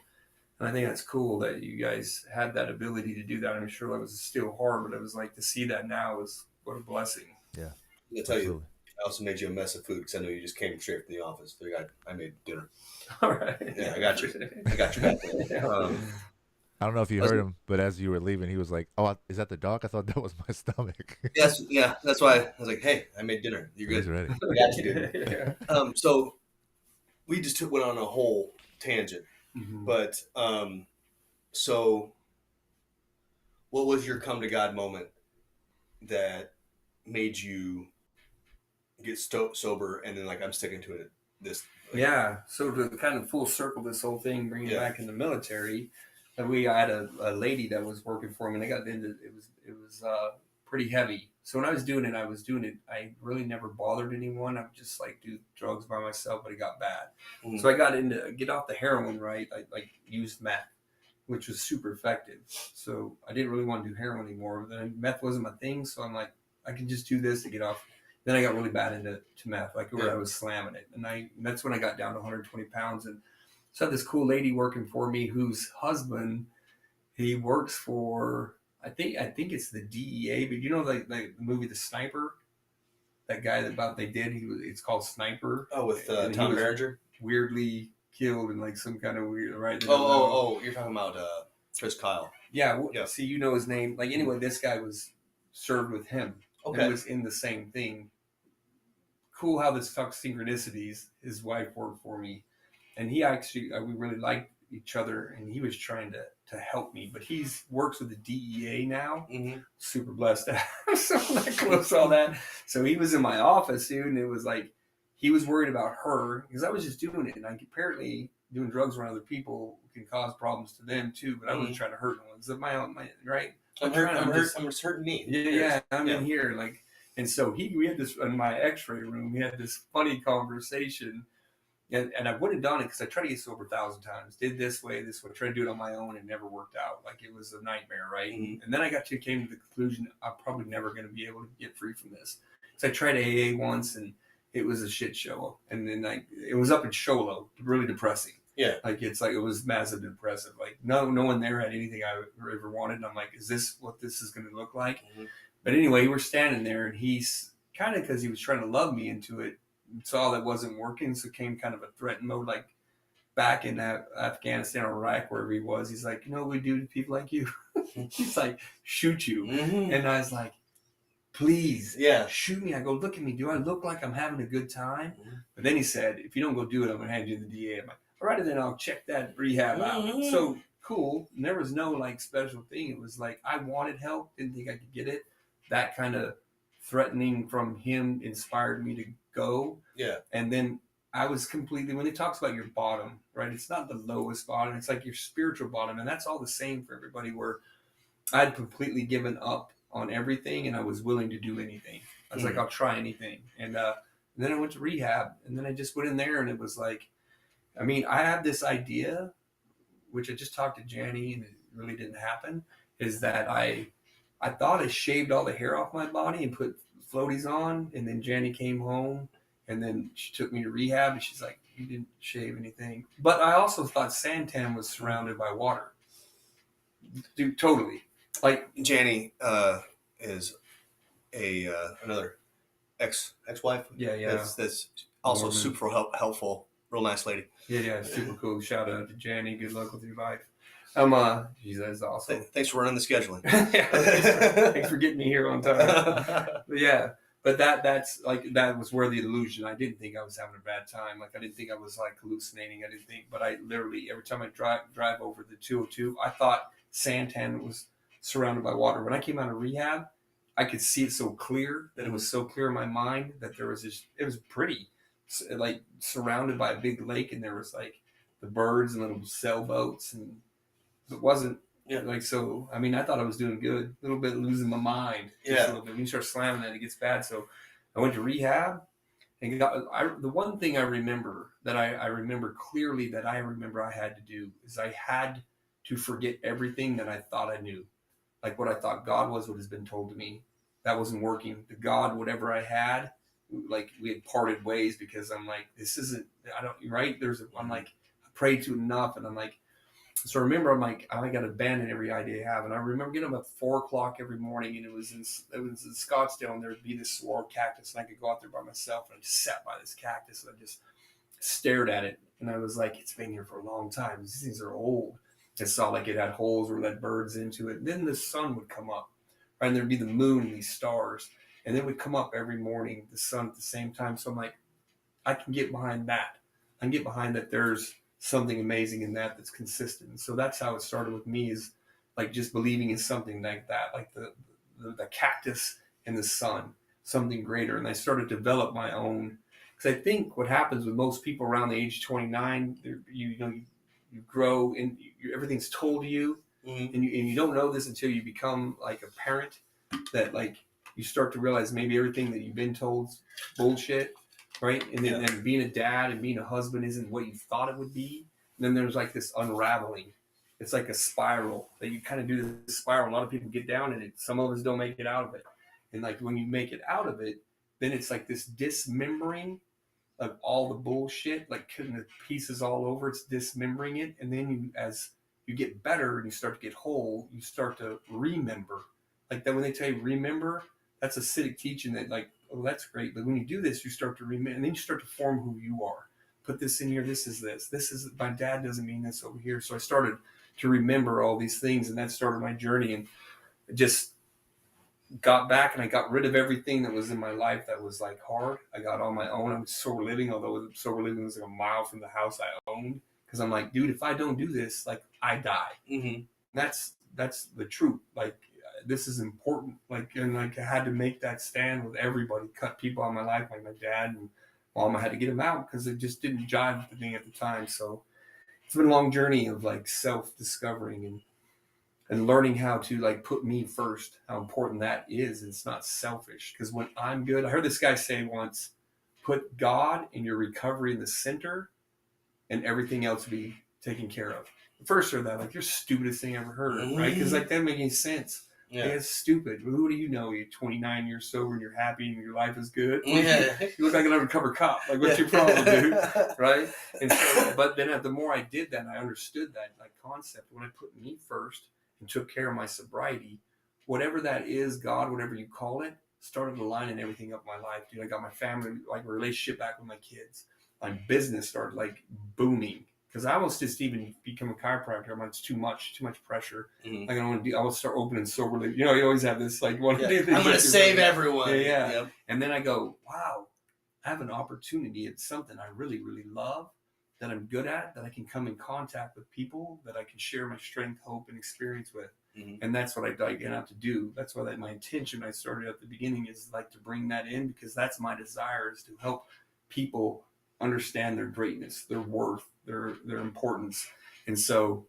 and I think that's cool that you guys had that ability to do that. I'm sure that was still hard, but it was like to see that now is what a blessing. Yeah. I'm gonna tell you, Absolutely. I also made you a mess of food because I know you just came straight from the office. So I made dinner. All right. Yeah, I got you. I got you back there. I don't know if you heard him, but as you were leaving, he was like, "Oh, is that the dog? I thought that was my stomach." That's why I was like, hey, I made dinner. You're He's good. ready. I got you, dude. Yeah. So we just went on a whole tangent, Mhm. but so what was your come to God moment that made you get sober and then like I'm sticking to it? This Yeah. So to kind of full circle this whole thing, bring it Yeah. back in the military, we had a lady that was working for me, and I got into it was pretty heavy. So when I was doing it, I really never bothered anyone. I would just like do drugs by myself, but it got bad. Mm. So I got into get off the heroin, right? I like used meth, which was super effective. So I didn't really want to do heroin anymore. But then meth wasn't my thing, so I'm like, I can just do this to get off. Then I got really bad into meth, like where I was slamming it, and that's when I got down to 120 pounds. And so I had this cool lady working for me whose husband, he works for, I think it's the DEA, but you know the movie The Sniper, that guy it's called Sniper. Oh, with And Tom he was Berenger. weirdly killed in like some kind of weird, right? Oh, you're talking about Chris Kyle. Yeah, Yeah. See, you know his name. Like anyway, this guy was served with him. Okay. And was in the same thing. Cool how this talks synchronicities. His wife worked for me, and he actually we really liked each other, and he was trying to help me. But he's works with the DEA now. Mm-hmm. Super blessed to have someone that close all that. So he was in my office, dude, and it was like he was worried about her because I was just doing it, and apparently doing drugs around other people can cause problems to them too. But I wasn't trying to hurt no one. So my right. I'm just hurting me. Yeah, I'm in here, like, and so we had this in my X-ray room. We had this funny conversation, and I would have done it because I tried to get sober 1,000 times. Did this way, tried to do it on my own, and never worked out. Like it was a nightmare, right? Mm-hmm. And then I came to the conclusion I'm probably never going to be able to get free from this. So I tried AA once, and it was a shit show. And then it was up in Sholo, really depressing. Yeah. Like it was massive depressive. Like no one there had anything I ever wanted. And I'm like, is this what this is going to look like? Mm-hmm. But anyway, we're standing there, and he's kind of, because he was trying to love me into it, saw that wasn't working, so came kind of a threat mode, like back in Afghanistan or Iraq, wherever he was. He's like, you know what we do to people like you? He's like, shoot you. Mm-hmm. And I was like, please, yeah, shoot me. I go, look at me. Do I look like I'm having a good time? Mm-hmm. But then he said, if you don't go do it, I'm going to hand you to the DA. I'm like, all right, then I'll check that rehab out. Mm-hmm. So cool. And there was no like special thing. It was like I wanted help, didn't think I could get it. That kind of threatening from him inspired me to go. Yeah. And then I was completely, when it talks about your bottom, right? It's not the lowest bottom. It's like your spiritual bottom. And that's all the same for everybody, where I'd completely given up on everything and I was willing to do anything. I was like, I'll try anything. And then I went to rehab, and then I just went in there, and it was like, I mean, I had this idea, which I just talked to Janny, and it really didn't happen, is that I thought I shaved all the hair off my body and put floaties on, and then Janny came home, and then she took me to rehab, and she's like, you didn't shave anything. But I also thought Santan was surrounded by water. Dude, totally. Like Janny is another ex-wife. Yeah. That's also Norman. super helpful. Real nice lady. Yeah, super cool. Shout out to Janny. Good luck with your life. Geez, that's awesome. Thanks for running the scheduling. Thanks for getting me here on time. But that's like, that was where the illusion. I didn't think I was having a bad time. Like I didn't think I was like hallucinating. I didn't think, but I literally, every time I drive over the 202, I thought Santan was surrounded by water. When I came out of rehab, I could see it so clear, that it was so clear in my mind that there was this, it was pretty, like surrounded by a big lake, and there was like the birds and little sailboats, and it wasn't like, so, I mean, I thought I was doing good, a little bit losing my mind. Just a little bit. When you start slamming that, it gets bad. So I went to rehab, and the one thing I remember that I remember clearly that I remember I had to do is I had to forget everything that I thought I knew. Like what I thought God was, what has been told to me. That wasn't working. The God, whatever I had, like we had parted ways, because I'm like, this isn't, right? I'm like, I prayed to enough, and I'm like, so I remember I'm like, I got to abandon every idea I have. And I remember getting up at 4:00 every morning, and it was in Scottsdale, and there would be this swirl cactus, and I could go out there by myself, and I just sat by this cactus, and I just stared at it. And I was like, it's been here for a long time. These things are old. I saw like it had holes where it let birds into it. And then the sun would come up, right? And there'd be the moon and these stars, and it would come up every morning, the sun at the same time. So I'm like, I can get behind that. I can get behind that there's something amazing in that that's consistent. And so that's how it started with me, is like just believing in something like that, like the cactus and the sun, something greater. And I started to develop my own, because I think what happens with most people around the age of 29, you grow and everything's told to you, and you don't know this until you become like a parent. that like you start to realize maybe everything that you've been told is bullshit, right? And then and being a dad and being a husband isn't what you thought it would be. And then there's like this unraveling. It's like a spiral that you kind of do this spiral. A lot of people get down in it. Some of us don't make it out of it. And like when you make it out of it, then it's like this dismembering of all the bullshit, like cutting the pieces all over. It's dismembering it. And then you, as you get better and you start to get whole, you start to remember. Like that when they tell you remember, that's acidic teaching that like, oh, that's great. But when you do this, you start to remember, and then you start to form who you are. Put this in here. This is this. This is my dad doesn't mean this over here. So I started to remember all these things, and that started my journey. And just got back and I got rid of everything that was in my life that was like hard. I got on my own. I was sober living, although sober living was like a mile from the house I owned. Because I'm like, dude, if I don't do this, like I die. Mm-hmm. That's the truth. Like this is important. Like and like I had to make that stand with everybody. Cut people out of my life, like my dad and mom. I had to get them out because it just didn't jive with me at the time. So it's been a long journey of like self-discovering and learning how to like put me first, how important that is. It's not selfish because when I'm good, I heard this guy say once, put God and your recovery in the center and everything else will be taken care of. First heard that, like you're stupidest thing I ever heard, right? Because like that doesn't make any sense. Yeah. Like, it's stupid. Who do you know? You're 29 years sober and you're happy and your life is good. Yeah. You look like an undercover cop. Like what's your problem, dude? Right? And so, but then the more I did that, I understood that like concept. When I put me first and took care of my sobriety, whatever that is, God, whatever you call it, started aligning everything up in my life. Dude, I got my family, like a relationship back with my kids. My business started like booming because I almost just even become a chiropractor. I'm like, it's too much pressure. Mm-hmm. Like I don't want to do. I will start opening soberly. You know, you always have this like one. I'm going to save everyone. Yeah. Yep. And then I go, wow, I have an opportunity. It's something I really, really love that I'm good at, that I can come in contact with people, that I can share my strength, hope, and experience with. Mm-hmm. And that's what I get out to do. That's why my intention I started at the beginning is like to bring that in because that's my desire is to help people understand their greatness, their worth, their importance. And so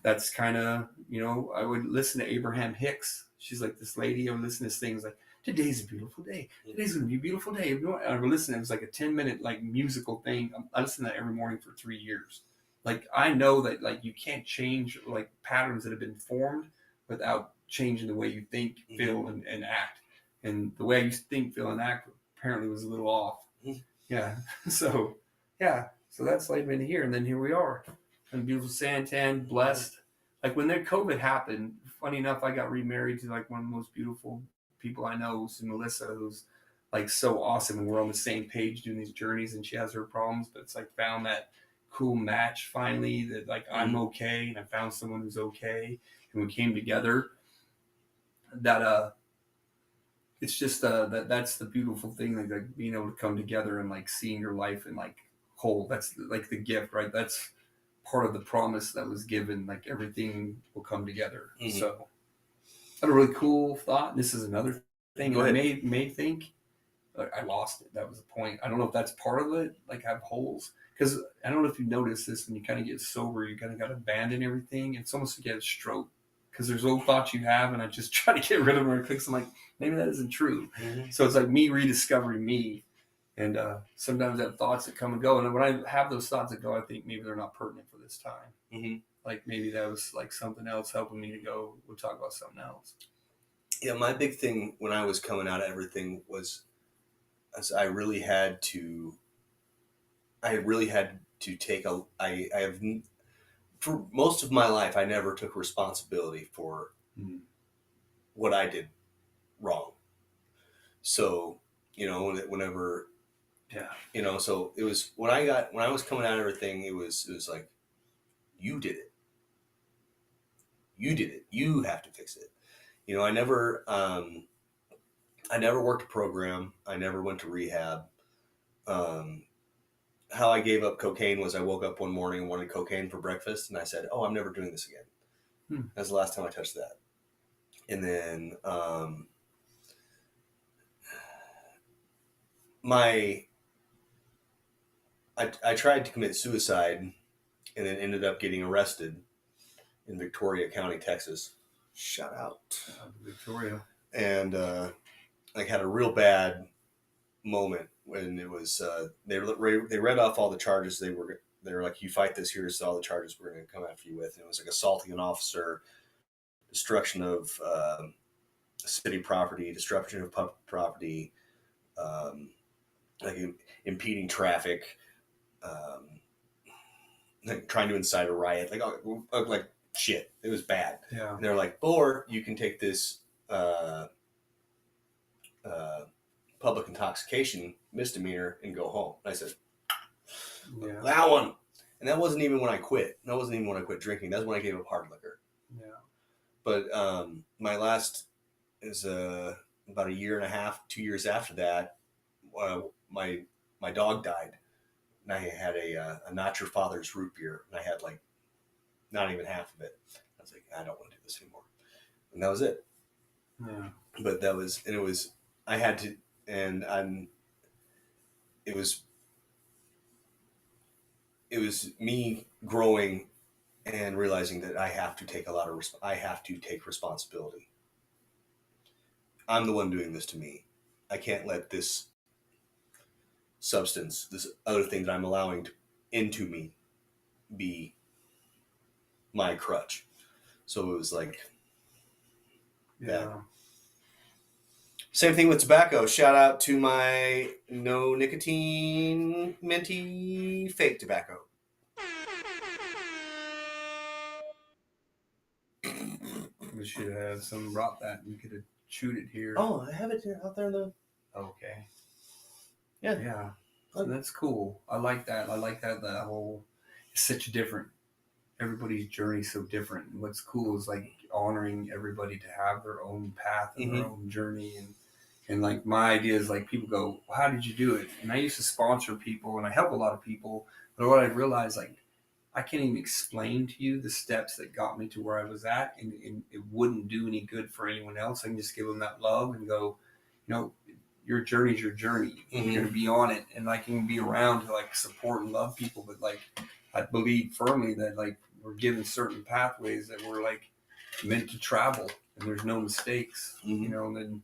that's kind of, you know, I would listen to Abraham Hicks. She's like this lady. I would listen to this thing. It's like, today's a beautiful day. Today's going to be a beautiful day. I would listen. It was like a 10-minute like musical thing. I listen to that every morning for 3 years. Like I know that like you can't change like patterns that have been formed without changing the way you think, feel, and act. And the way I used to think, feel, and act apparently was a little off. Yeah. So that's led me to here. And then here we are. I'm beautiful Santan, blessed. Like when that COVID happened, funny enough, I got remarried to like one of the most beautiful people I know, Melissa, who's like so awesome. And we're on the same page doing these journeys and she has her problems, but it's like found that cool match finally that like I'm okay. And I found someone who's okay. And we came together that, it's just that's the beautiful thing, like being able to come together and like seeing your life and like whole. That's like the gift, right? That's part of the promise that was given. Like everything will come together. Mm-hmm. So I had a really cool thought. This is another thing I may think. I lost it. That was the point. I don't know if that's part of it. Like have holes because I don't know if you notice this when you kind of get sober, you kind of got to abandon everything. It's almost like you get a stroke. Because there's old thoughts you have, and I just try to get rid of them. And clicks. I'm like, maybe that isn't true. Mm-hmm. So it's like me rediscovering me, and sometimes I have thoughts that come and go. And when I have those thoughts that go, I think maybe they're not pertinent for this time. Mm-hmm. Like maybe that was like something else helping me to go. We'll talk about something else. Yeah, my big thing when I was coming out of everything was, as I really had to take a. I have. For most of my life, I never took responsibility for what I did wrong. So, you know, whenever, you know, so it was when I was coming out of everything, it was like, you did it. You did it. You have to fix it. You know, I never worked a program. I never went to rehab. How I gave up cocaine was I woke up one morning and wanted cocaine for breakfast. And I said, oh, I'm never doing this again. That's the last time I touched that. And then I tried to commit suicide and then ended up getting arrested in Victoria County, Texas. Shout out. Victoria. and like had a real bad moment when it was they read off all the charges they were like, you fight this, here's all the charges we're going to come after you with. And it was like assaulting an officer, destruction of city property, destruction of public property, like impeding traffic, like trying to incite a riot, like shit. It was bad. Yeah. And they're like, or you can take this public intoxication misdemeanor and go home. And I said, Yeah. that one. And that wasn't even when I quit. That wasn't even when I quit drinking. That's when I gave up hard liquor. Yeah. But my last is about a year and a half, 2 years after that. My dog died, and I had a not your father's root beer, and I had like not even half of it. I was like, I don't want to do this anymore, and that was it. Yeah. But that was, and it was, I had to, and it was me growing and realizing that I have to take responsibility. I'm the one doing this to me. I can't let this substance, this other thing that I'm allowing into me, be my crutch. So it was like that. Yeah. Same thing with tobacco. Shout out to my no nicotine minty fake tobacco. We should have someone brought that and we could have chewed it here. Oh, I have it out there in the. Okay. Yeah. Yeah. So that's cool. I like that. That whole, it's such a different, everybody's journey is so different. And what's cool is like honoring everybody to have their own path and their own journey. And like my idea is like people go, well, how did you do it? And I used to sponsor people and I help a lot of people. But what I realized, like, I can't even explain to you the steps that got me to where I was at. And it wouldn't do any good for anyone else. I can just give them that love and go, you know, your journey is your journey. You're going to be on it. And I can be around to like support and love people. But like, I believe firmly that like we're given certain pathways that we're like meant to travel and there's no mistakes, you know, and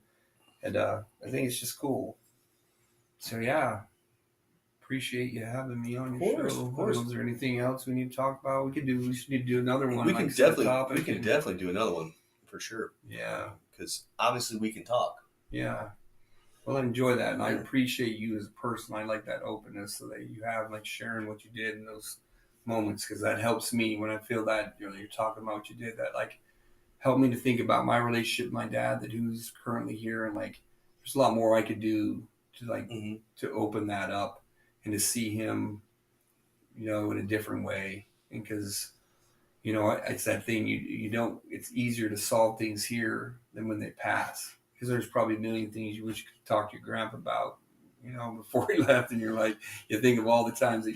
I think it's just cool. So yeah, appreciate you having me on your show. Of course. Is there anything else we need to talk about? We should need to do another one. We can definitely do another one for sure. Yeah. Because obviously we can talk. Yeah. Well, I enjoy that, and I appreciate you as a person. I like that openness so that you have like sharing what you did in those moments, because that helps me when I feel that, you know, you're talking about what you did, that like helped me to think about my relationship with my dad, that who's currently here, and like there's a lot more I could do to like to open that up and to see him, you know, in a different way. And because, you know, it's that thing, you don't, it's easier to solve things here than when they pass. Because there's probably a million things you wish you could talk to your grandpa about, you know, before he left. And you're like, you think of all the times that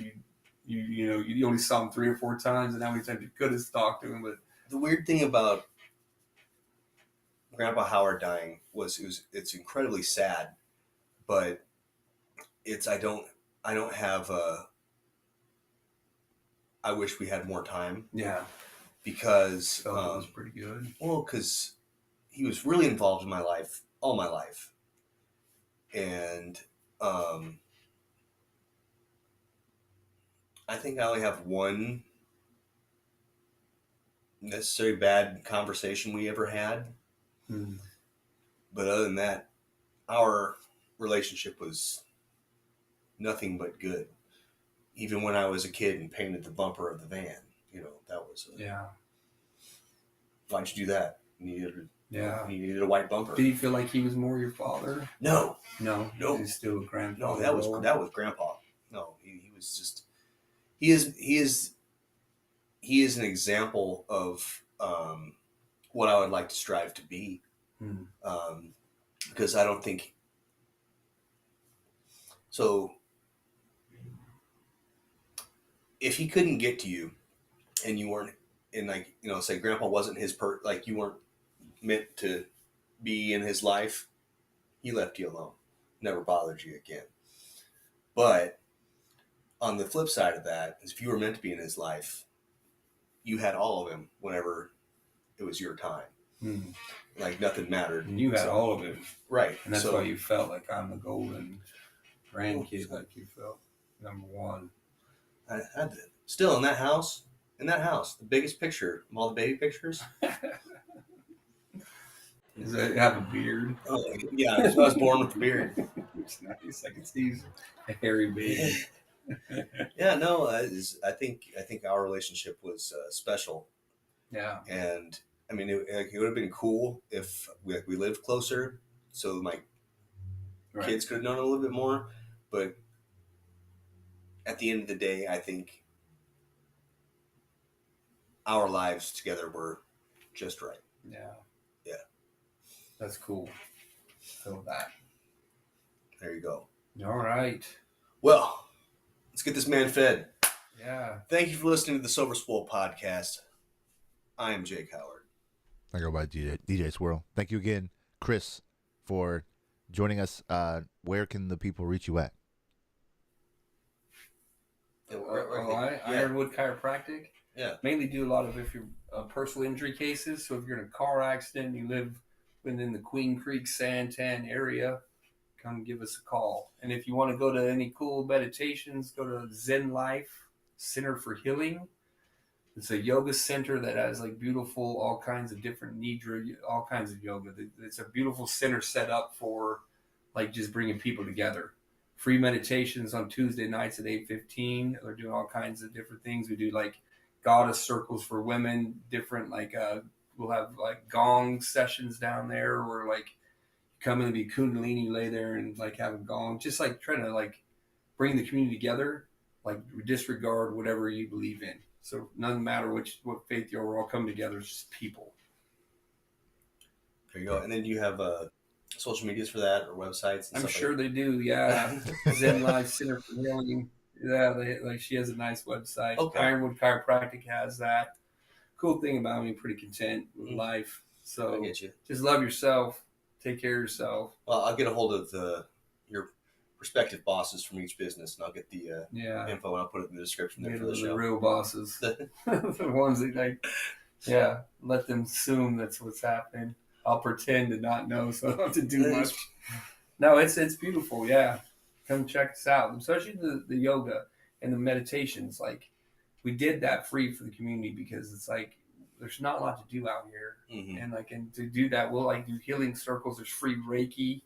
you know, you only saw him 3 or 4 times and how many times you could have talked to him. But the weird thing about Grandpa Howard dying it's incredibly sad, but I don't have I wish we had more time. Yeah. Because it was pretty good. Well, because he was really involved in my life, all my life. And I think I only have one necessarily bad conversation we ever had. But other than that, our relationship was nothing but good. Even when I was a kid and painted the bumper of the van, you know, that was why'd you do that? You needed a white bumper. Did you feel like he was more your father? No. He's still a grandpa. No, that was Grandpa. No, he was just he is an example of what I would like to strive to be. Because I don't think so. If he couldn't get to you, and you weren't, and like, you know, say Grandpa wasn't like you weren't meant to be in his life, he left you alone, never bothered you again. But on the flip side of that is, if you were meant to be in his life, you had all of him whenever it was your time. Like nothing mattered. And you had all of it. Right. And that's why you felt like I'm the golden grandkid, like you felt number one. I did. Still in that house, the biggest picture of all the baby pictures. Does it have a beard? Oh, yeah. I was born with a beard. It's nice. I can see a hairy baby. Yeah, no, I think our relationship was special. Yeah. And I mean, it would have been cool if we lived closer, so my kids could have known a little bit more. But at the end of the day, I think our lives together were just right. Yeah. Yeah. That's cool. Feel that. There you go. All right. Well, let's get this man fed. Yeah. Thank you for listening to the Sober Swole podcast. I am Jake Howard. I go by DJ Swirl. Thank you again, Chris, for joining us. Where can the people reach you at? Ironwood Chiropractic. Yeah. Mainly do a lot of if you're personal injury cases. So if you're in a car accident, you live within the Queen Creek Santan area, come give us a call. And if you want to go to any cool meditations, go to ZenLife Center For Healing. It's a yoga center that has like beautiful, all kinds of different nidra, all kinds of yoga. It's a beautiful center set up for like just bringing people together. Free meditations on Tuesday nights at 8:15. They're doing all kinds of different things. We do like goddess circles for women, different like we'll have like gong sessions down there where like you come in and be kundalini, lay there and like have a gong, just like trying to like bring the community together, like disregard whatever you believe in. So doesn't matter what faith you're, we're all coming together as just people. There you go. And then you have social medias for that or websites? And I'm stuff sure they do, yeah. ZenLife Center For Healing. Yeah, she has a nice website. Okay. Ironwood Chiropractic has that. Cool thing about me, pretty content with life. So I get you. Just love yourself. Take care of yourself. Well, I'll get a hold of your respective bosses from each business, and I'll get the info, and I'll put it in the description there for the show. Real bosses. The ones that like, yeah, let them assume that's what's happening. I'll pretend to not know, so I don't have to do much. No, it's beautiful, yeah. Come check us out, especially the yoga and the meditations. Like, we did that free for the community because it's like there's not a lot to do out here, and to do that, we'll like do healing circles. There's free Reiki,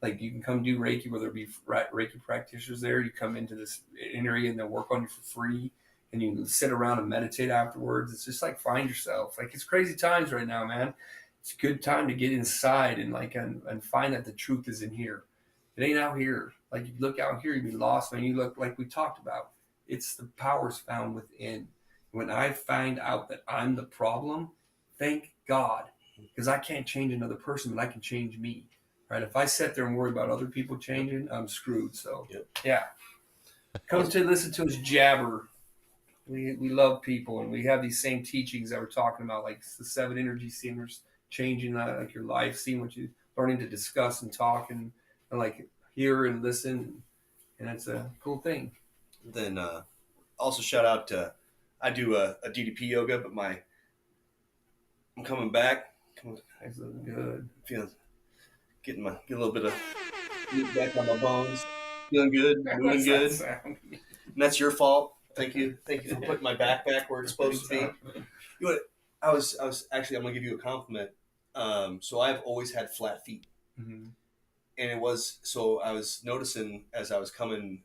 like you can come do Reiki where there'll be Reiki practitioners there. You come into this area and they'll work on you for free, and you can sit around and meditate afterwards. It's just like find yourself. Like it's crazy times right now, man. It's a good time to get inside and like and find that the truth is in here. It ain't out here. Like you look out here, you'd be lost. When you look, like we talked about, it's the powers found within. When I find out that I'm the problem, thank God, because I can't change another person, but I can change me. Right? If I sit there and worry about other people changing, I'm screwed. So yeah, come to listen to us jabber. We love people, and we have these same teachings that we're talking about, like the 7 energy centers, changing like your life, seeing what you learning to discuss and talk and like hear and listen, and it's a cool thing. Then also shout out to I do a DDP yoga, but I'm coming back. It's looking good. Feeling get a little bit of meat back on my bones. Feeling good, moving good. And that's your fault. Thank you for putting my backpack where it's supposed to be. You know what? I was actually, I'm gonna give you a compliment. So I've always had flat feet, and I was noticing as I was coming,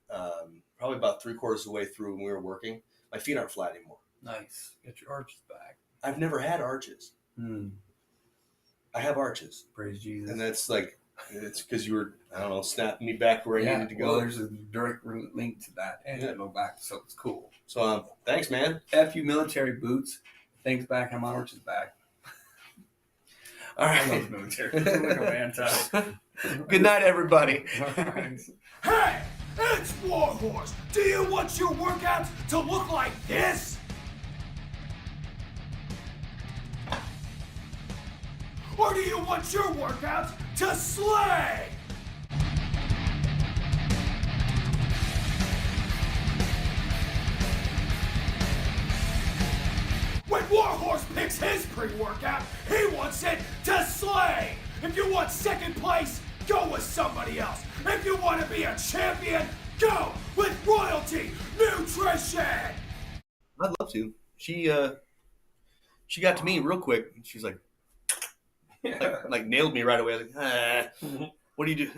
probably about 3/4 of the way through when we were working, my feet aren't flat anymore. Nice, get your arches back. I've never had arches. I have arches. Praise Jesus. And that's like, it's because you were, I don't know, snapping me back where I needed to go. Well, there's a direct link to that, and go back, so it's cool. So thanks, man. F you military boots. Thanks back, and my arches back. All right. I love military. I'm like a anti. Good night, everybody. Hey, it's Warhorse. Do you want your workouts to look like this? Or do you want your workouts to slay? When Warhorse picks his pre-workout, he wants it second place, go with somebody else. If you want to be a champion, go with Royalty Nutrition. I'd love to. She got to me real quick. She's like nailed me right away. Like, what do you do?